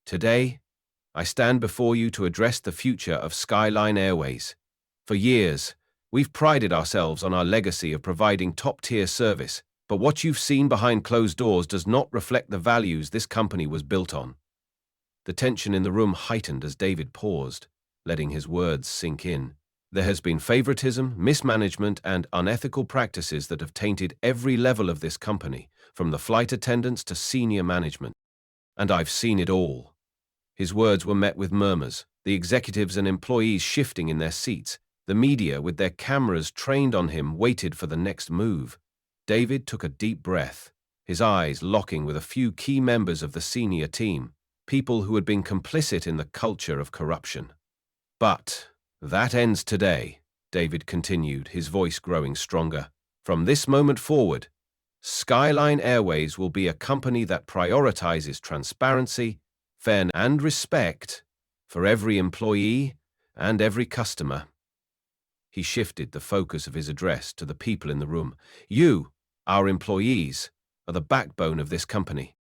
"Today, I stand before you to address the future of Skyline Airways. For years, we've prided ourselves on our legacy of providing top-tier service, but what you've seen behind closed doors does not reflect the values this company was built on." The tension in the room heightened as David paused, letting his words sink in. "There has been favoritism, mismanagement, and unethical practices that have tainted every level of this company, from the flight attendants to senior management. And I've seen it all." His words were met with murmurs, the executives and employees shifting in their seats. The media, with their cameras trained on him, waited for the next move. David took a deep breath, his eyes locking with a few key members of the senior team, people who had been complicit in the culture of corruption. "But that ends today," David continued, his voice growing stronger. "From this moment forward, Skyline Airways will be a company that prioritizes transparency, fairness, and respect for every employee and every customer." He shifted the focus of his address to the people in the room. "You, our employees, are the backbone of this company.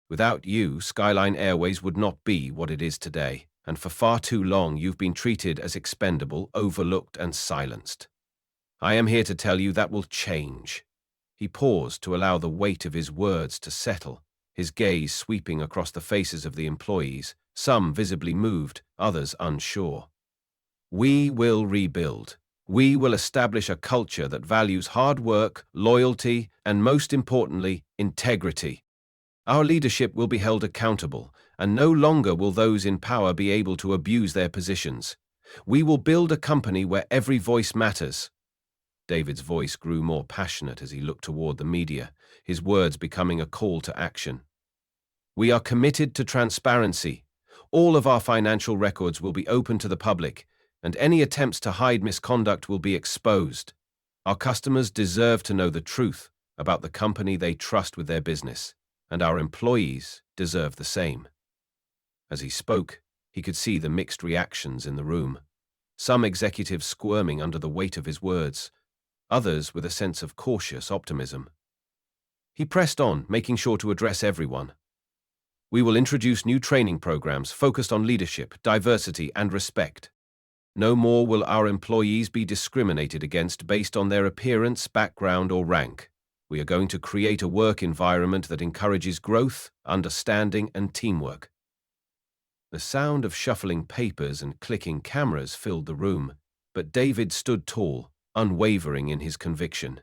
Without you, Skyline Airways would not be what it is today, and for far too long you've been treated as expendable, overlooked, and silenced. I am here to tell you that will change." He paused to allow the weight of his words to settle, his gaze sweeping across the faces of the employees, some visibly moved, others unsure. "We will rebuild. We will establish a culture that values hard work, loyalty, and most importantly, integrity. Our leadership will be held accountable, and no longer will those in power be able to abuse their positions. We will build a company where every voice matters." David's voice grew more passionate as he looked toward the media, his words becoming a call to action. "We are committed to transparency. All of our financial records will be open to the public, and any attempts to hide misconduct will be exposed. Our customers deserve to know the truth about the company they trust with their business, and our employees deserve the same." As he spoke, he could see the mixed reactions in the room. Some executives squirming under the weight of his words, others with a sense of cautious optimism. He pressed on, making sure to address everyone. "We will introduce new training programs focused on leadership, diversity, and respect. No more will our employees be discriminated against based on their appearance, background, or rank. We are going to create a work environment that encourages growth, understanding, and teamwork." The sound of shuffling papers and clicking cameras filled the room, but David stood tall, unwavering in his conviction.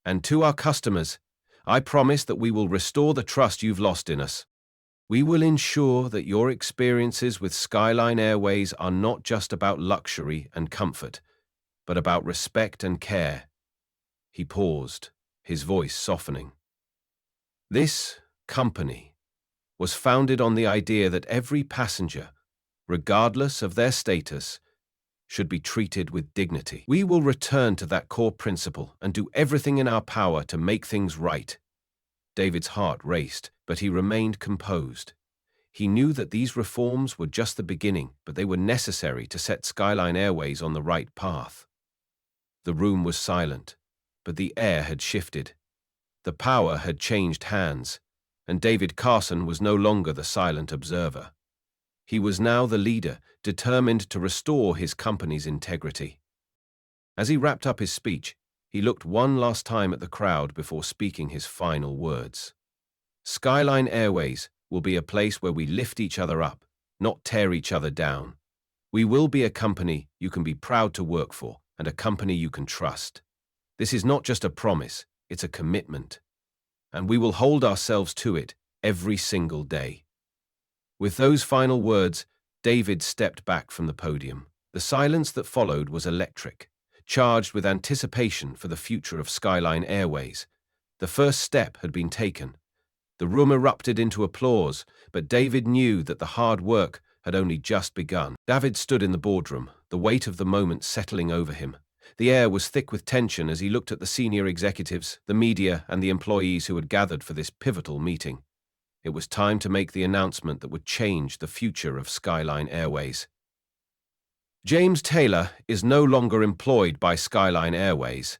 "And to our customers, I promise that we will restore the trust you've lost in us. We will ensure that your experiences with Skyline Airways are not just about luxury and comfort, but about respect and care." He paused, his voice softening. "This company was founded on the idea that every passenger, regardless of their status, should be treated with dignity. We will return to that core principle and do everything in our power to make things right." David's heart raced, but he remained composed. He knew that these reforms were just the beginning, but they were necessary to set Skyline Airways on the right path. The room was silent, but the air had shifted. The power had changed hands, and David Carson was no longer the silent observer. He was now the leader, determined to restore his company's integrity. As he wrapped up his speech, he looked one last time at the crowd before speaking his final words. "Skyline Airways will be a place where we lift each other up, not tear each other down. We will be a company you can be proud to work for and a company you can trust. This is not just a promise, it's a commitment. And we will hold ourselves to it every single day." With those final words, David stepped back from the podium. The silence that followed was electric, charged with anticipation for the future of Skyline Airways. The first step had been taken. The room erupted into applause, but David knew that the hard work had only just begun. David stood in the boardroom, the weight of the moment settling over him. The air was thick with tension as he looked at the senior executives, the media, and the employees who had gathered for this pivotal meeting. It was time to make the announcement that would change the future of Skyline Airways. "James Taylor is no longer employed by Skyline Airways."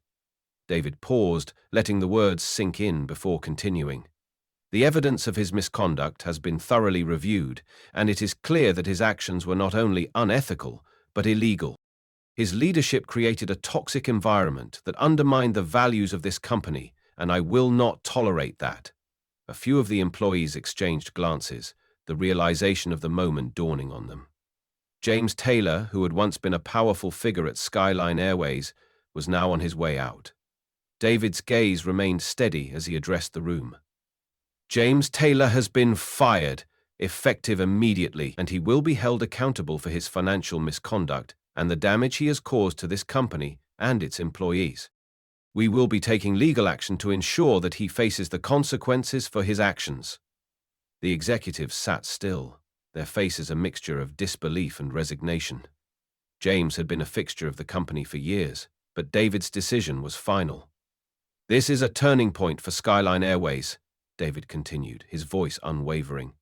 David paused, letting the words sink in before continuing. "The evidence of his misconduct has been thoroughly reviewed, and it is clear that his actions were not only unethical, but illegal. His leadership created a toxic environment that undermined the values of this company, and I will not tolerate that." A few of the employees exchanged glances, the realization of the moment dawning on them. James Taylor, who had once been a powerful figure at Skyline Airways, was now on his way out. David's gaze remained steady as he addressed the room. "James Taylor has been fired, effective immediately, and he will be held accountable for his financial misconduct and the damage he has caused to this company and its employees. We will be taking legal action to ensure that he faces the consequences for his actions." The executives sat still, their faces a mixture of disbelief and resignation. James had been a fixture of the company for years, but David's decision was final. "This is a turning point for Skyline Airways," David continued, his voice unwavering.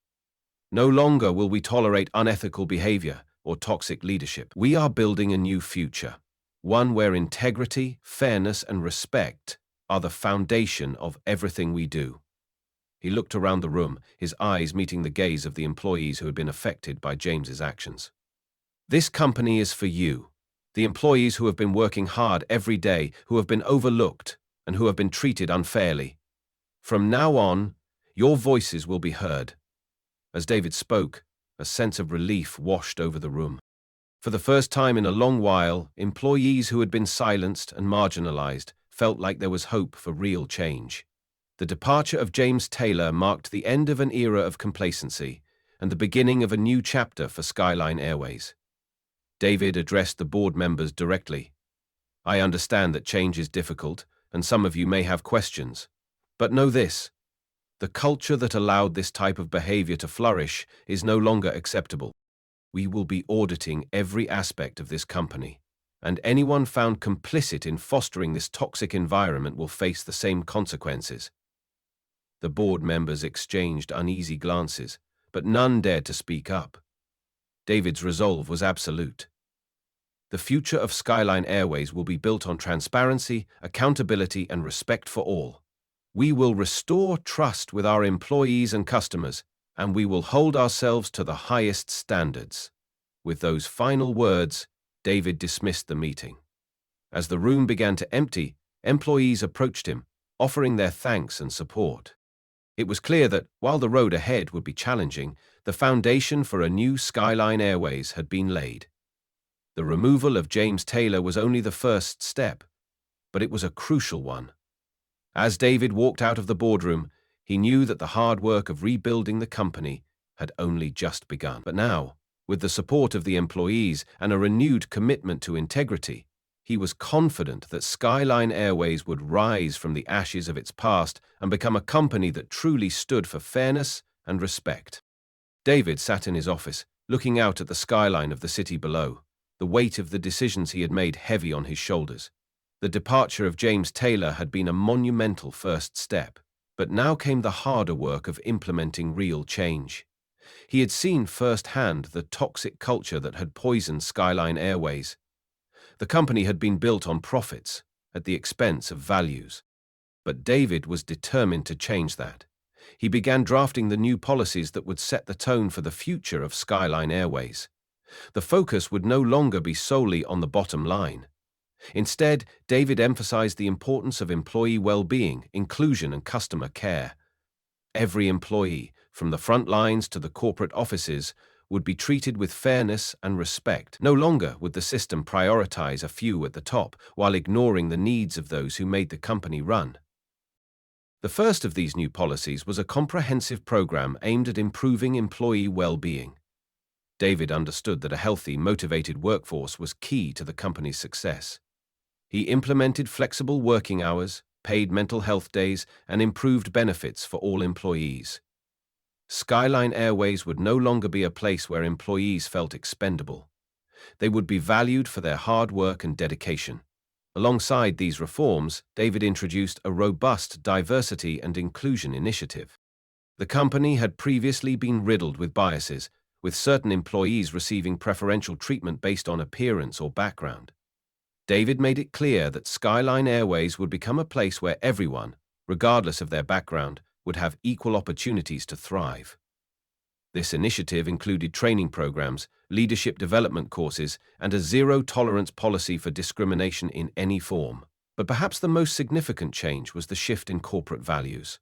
"No longer will we tolerate unethical behavior or toxic leadership. We are building a new future, one where integrity, fairness, and respect are the foundation of everything we do. He looked around the room, his eyes meeting the gaze of the employees who had been affected by James's actions. This company is for you, the employees who have been working hard every day, who have been overlooked, and who have been treated unfairly. From now on, your voices will be heard. As David spoke, a sense of relief washed over the room. For the first time in a long while, employees who had been silenced and marginalized felt like there was hope for real change. The departure of James Taylor marked the end of an era of complacency and the beginning of a new chapter for Skyline Airways. David addressed the board members directly. I understand that change is difficult, and some of you may have questions. But know this: the culture that allowed this type of behavior to flourish is no longer acceptable. We will be auditing every aspect of this company, and anyone found complicit in fostering this toxic environment will face the same consequences. The board members exchanged uneasy glances, but none dared to speak up. David's resolve was absolute. The future of Skyline Airways will be built on transparency, accountability, and respect for all. We will restore trust with our employees and customers, and we will hold ourselves to the highest standards. With those final words, David dismissed the meeting. As the room began to empty, employees approached him, offering their thanks and support. It was clear that, while the road ahead would be challenging, the foundation for a new Skyline Airways had been laid. The removal of James Taylor was only the first step, but it was a crucial one. As David walked out of the boardroom, he knew that the hard work of rebuilding the company had only just begun. But now, with the support of the employees and a renewed commitment to integrity, he was confident that Skyline Airways would rise from the ashes of its past and become a company that truly stood for fairness and respect. David sat in his office, looking out at the skyline of the city below, the weight of the decisions he had made heavy on his shoulders. The departure of James Taylor had been a monumental first step, but now came the harder work of implementing real change. He had seen firsthand the toxic culture that had poisoned Skyline Airways. The company had been built on profits, at the expense of values. But David was determined to change that. He began drafting the new policies that would set the tone for the future of Skyline Airways. The focus would no longer be solely on the bottom line. Instead, David emphasized the importance of employee well-being, inclusion, and customer care. Every employee, from the front lines to the corporate offices, would be treated with fairness and respect. No longer would the system prioritize a few at the top while ignoring the needs of those who made the company run. The first of these new policies was a comprehensive program aimed at improving employee well-being. David understood that a healthy, motivated workforce was key to the company's success. He implemented flexible working hours, paid mental health days, and improved benefits for all employees. Skyline Airways would no longer be a place where employees felt expendable. They would be valued for their hard work and dedication. Alongside these reforms, David introduced a robust diversity and inclusion initiative. The company had previously been riddled with biases, with certain employees receiving preferential treatment based on appearance or background. David made it clear that Skyline Airways would become a place where everyone, regardless of their background, would have equal opportunities to thrive. This initiative included training programs, leadership development courses, and a zero-tolerance policy for discrimination in any form. But perhaps the most significant change was the shift in corporate values.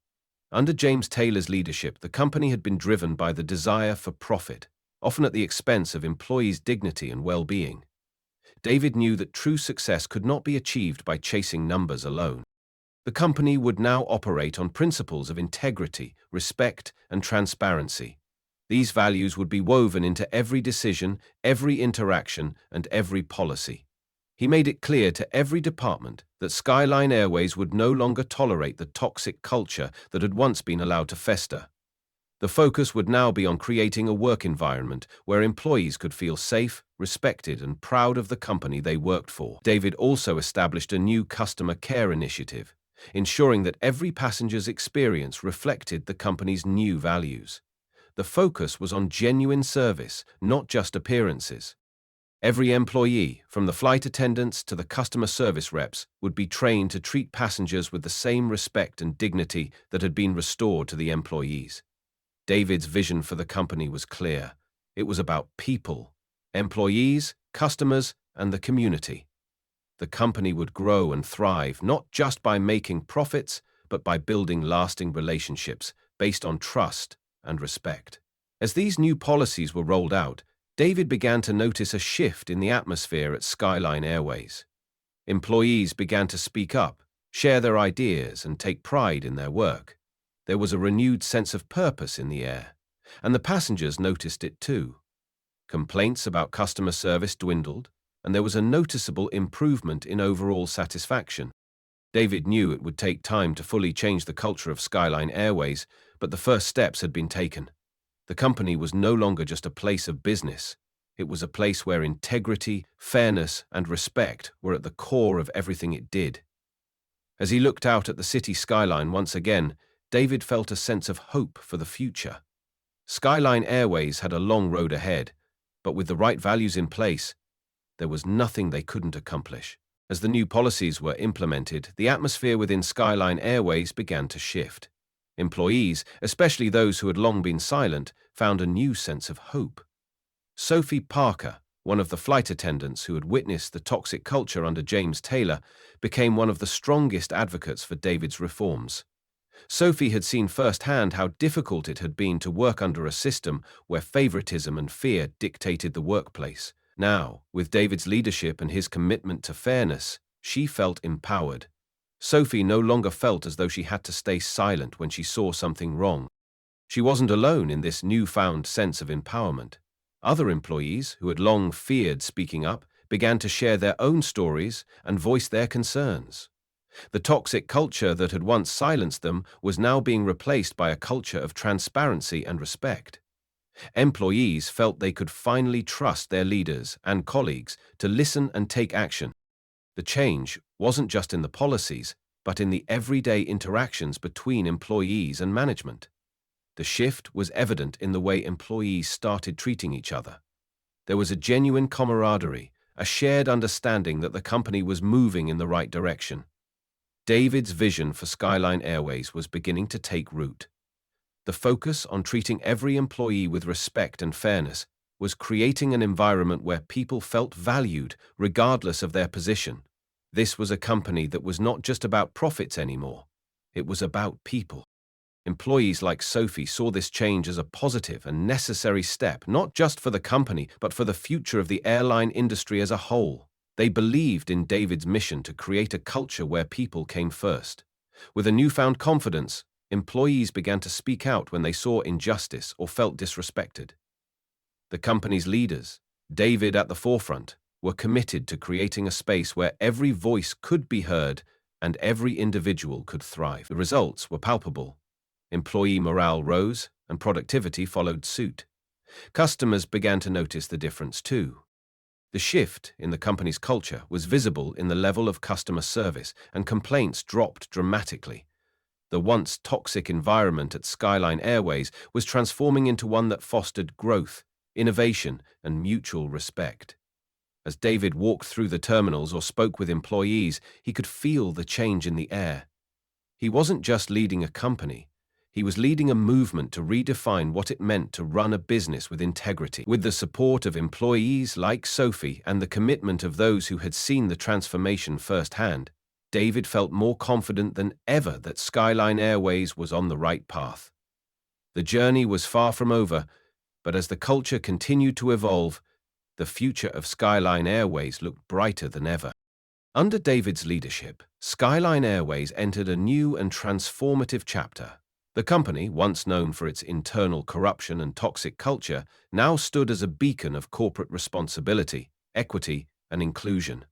Under James Taylor's leadership, the company had been driven by the desire for profit, often at the expense of employees' dignity and well-being. David knew that true success could not be achieved by chasing numbers alone. The company would now operate on principles of integrity, respect, and transparency. These values would be woven into every decision, every interaction, and every policy. He made it clear to every department that Skyline Airways would no longer tolerate the toxic culture that had once been allowed to fester. The focus would now be on creating a work environment where employees could feel safe, respected, and proud of the company they worked for. David also established a new customer care initiative, ensuring that every passenger's experience reflected the company's new values. The focus was on genuine service, not just appearances. Every employee, from the flight attendants to the customer service reps, would be trained to treat passengers with the same respect and dignity that had been restored to the employees. David's vision for the company was clear. It was about people, employees, customers, and the community. The company would grow and thrive not just by making profits, but by building lasting relationships based on trust and respect. As these new policies were rolled out, David began to notice a shift in the atmosphere at Skyline Airways. Employees began to speak up, share their ideas, and take pride in their work. There was a renewed sense of purpose in the air, and the passengers noticed it too. Complaints about customer service dwindled, and there was a noticeable improvement in overall satisfaction. David knew it would take time to fully change the culture of Skyline Airways, but the first steps had been taken. The company was no longer just a place of business. It was a place where integrity, fairness, and respect were at the core of everything it did. As he looked out at the city skyline once again, David felt a sense of hope for the future. Skyline Airways had a long road ahead, but with the right values in place, there was nothing they couldn't accomplish. As the new policies were implemented, the atmosphere within Skyline Airways began to shift. Employees, especially those who had long been silent, found a new sense of hope. Sophie Parker, one of the flight attendants who had witnessed the toxic culture under James Taylor, became one of the strongest advocates for David's reforms. Sophie had seen firsthand how difficult it had been to work under a system where favoritism and fear dictated the workplace. Now, with David's leadership and his commitment to fairness, she felt empowered. Sophie no longer felt as though she had to stay silent when she saw something wrong. She wasn't alone in this newfound sense of empowerment. Other employees, who had long feared speaking up, began to share their own stories and voice their concerns. The toxic culture that had once silenced them was now being replaced by a culture of transparency and respect. Employees felt they could finally trust their leaders and colleagues to listen and take action. The change wasn't just in the policies, but in the everyday interactions between employees and management. The shift was evident in the way employees started treating each other. There was a genuine camaraderie, a shared understanding that the company was moving in the right direction. David's vision for Skyline Airways was beginning to take root. The focus on treating every employee with respect and fairness was creating an environment where people felt valued regardless of their position. This was a company that was not just about profits anymore. It was about people. Employees like Sophie saw this change as a positive and necessary step, not just for the company, but for the future of the airline industry as a whole. They believed in David's mission to create a culture where people came first. With a newfound confidence, employees began to speak out when they saw injustice or felt disrespected. The company's leaders, David at the forefront, were committed to creating a space where every voice could be heard and every individual could thrive. The results were palpable. Employee morale rose, and productivity followed suit. Customers began to notice the difference too. The shift in the company's culture was visible in the level of customer service, and complaints dropped dramatically. The once toxic environment at Skyline Airways was transforming into one that fostered growth, innovation, and mutual respect. As David walked through the terminals or spoke with employees, he could feel the change in the air. He wasn't just leading a company. He was leading a movement to redefine what it meant to run a business with integrity. With the support of employees like Sophie and the commitment of those who had seen the transformation firsthand, David felt more confident than ever that Skyline Airways was on the right path. The journey was far from over, but as the culture continued to evolve, the future of Skyline Airways looked brighter than ever. Under David's leadership, Skyline Airways entered a new and transformative chapter. The company, once known for its internal corruption and toxic culture, now stood as a beacon of corporate responsibility, equity, and inclusion.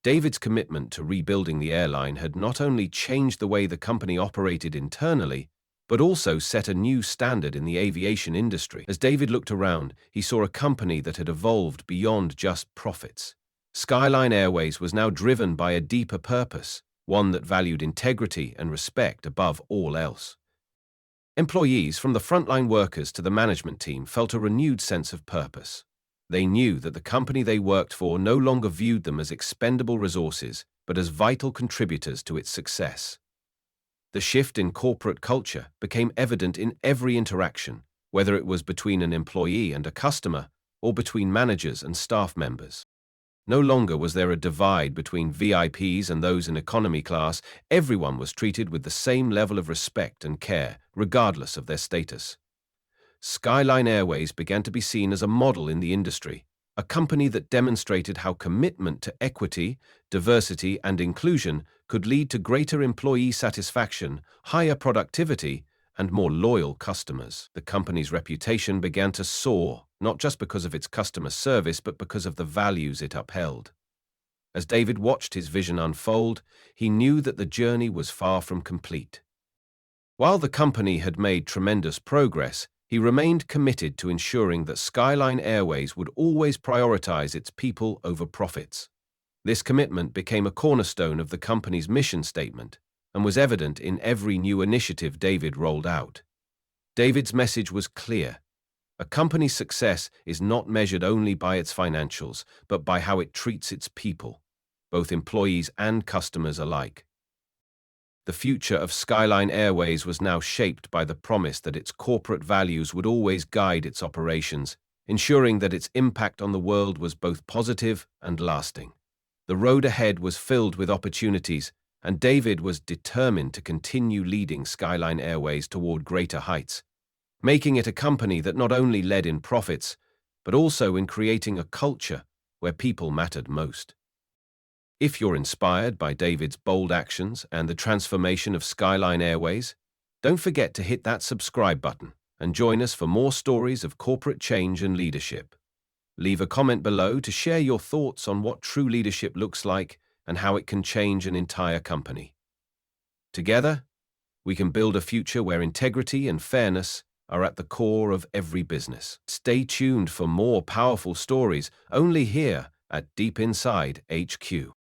David's commitment to rebuilding the airline had not only changed the way the company operated internally, but also set a new standard in the aviation industry. As David looked around, he saw a company that had evolved beyond just profits. Skyline Airways was now driven by a deeper purpose, one that valued integrity and respect above all else. Employees, from the frontline workers to the management team, felt a renewed sense of purpose. They knew that the company they worked for no longer viewed them as expendable resources, but as vital contributors to its success. The shift in corporate culture became evident in every interaction, whether it was between an employee and a customer or between managers and staff members. No longer was there a divide between VIPs and those in economy class. Everyone was treated with the same level of respect and care, regardless of their status. Skyline Airways began to be seen as a model in the industry, a company that demonstrated how commitment to equity, diversity, and inclusion could lead to greater employee satisfaction, higher productivity, and more loyal customers. The company's reputation began to soar, not just because of its customer service, but because of the values it upheld. As David watched his vision unfold, he knew that the journey was far from complete. While the company had made tremendous progress, he remained committed to ensuring that Skyline Airways would always prioritize its people over profits. This commitment became a cornerstone of the company's mission statement and was evident in every new initiative David rolled out. David's message was clear. A company's success is not measured only by its financials, but by how it treats its people, both employees and customers alike. The future of Skyline Airways was now shaped by the promise that its corporate values would always guide its operations, ensuring that its impact on the world was both positive and lasting. The road ahead was filled with opportunities, and David was determined to continue leading Skyline Airways toward greater heights, making it a company that not only led in profits, but also in creating a culture where people mattered most. If you're inspired by David's bold actions and the transformation of Skyline Airways, don't forget to hit that subscribe button and join us for more stories of corporate change and leadership. Leave a comment below to share your thoughts on what true leadership looks like and how it can change an entire company. Together, we can build a future where integrity and fairness are at the core of every business. Stay tuned for more powerful stories only here at Deep Inside HQ.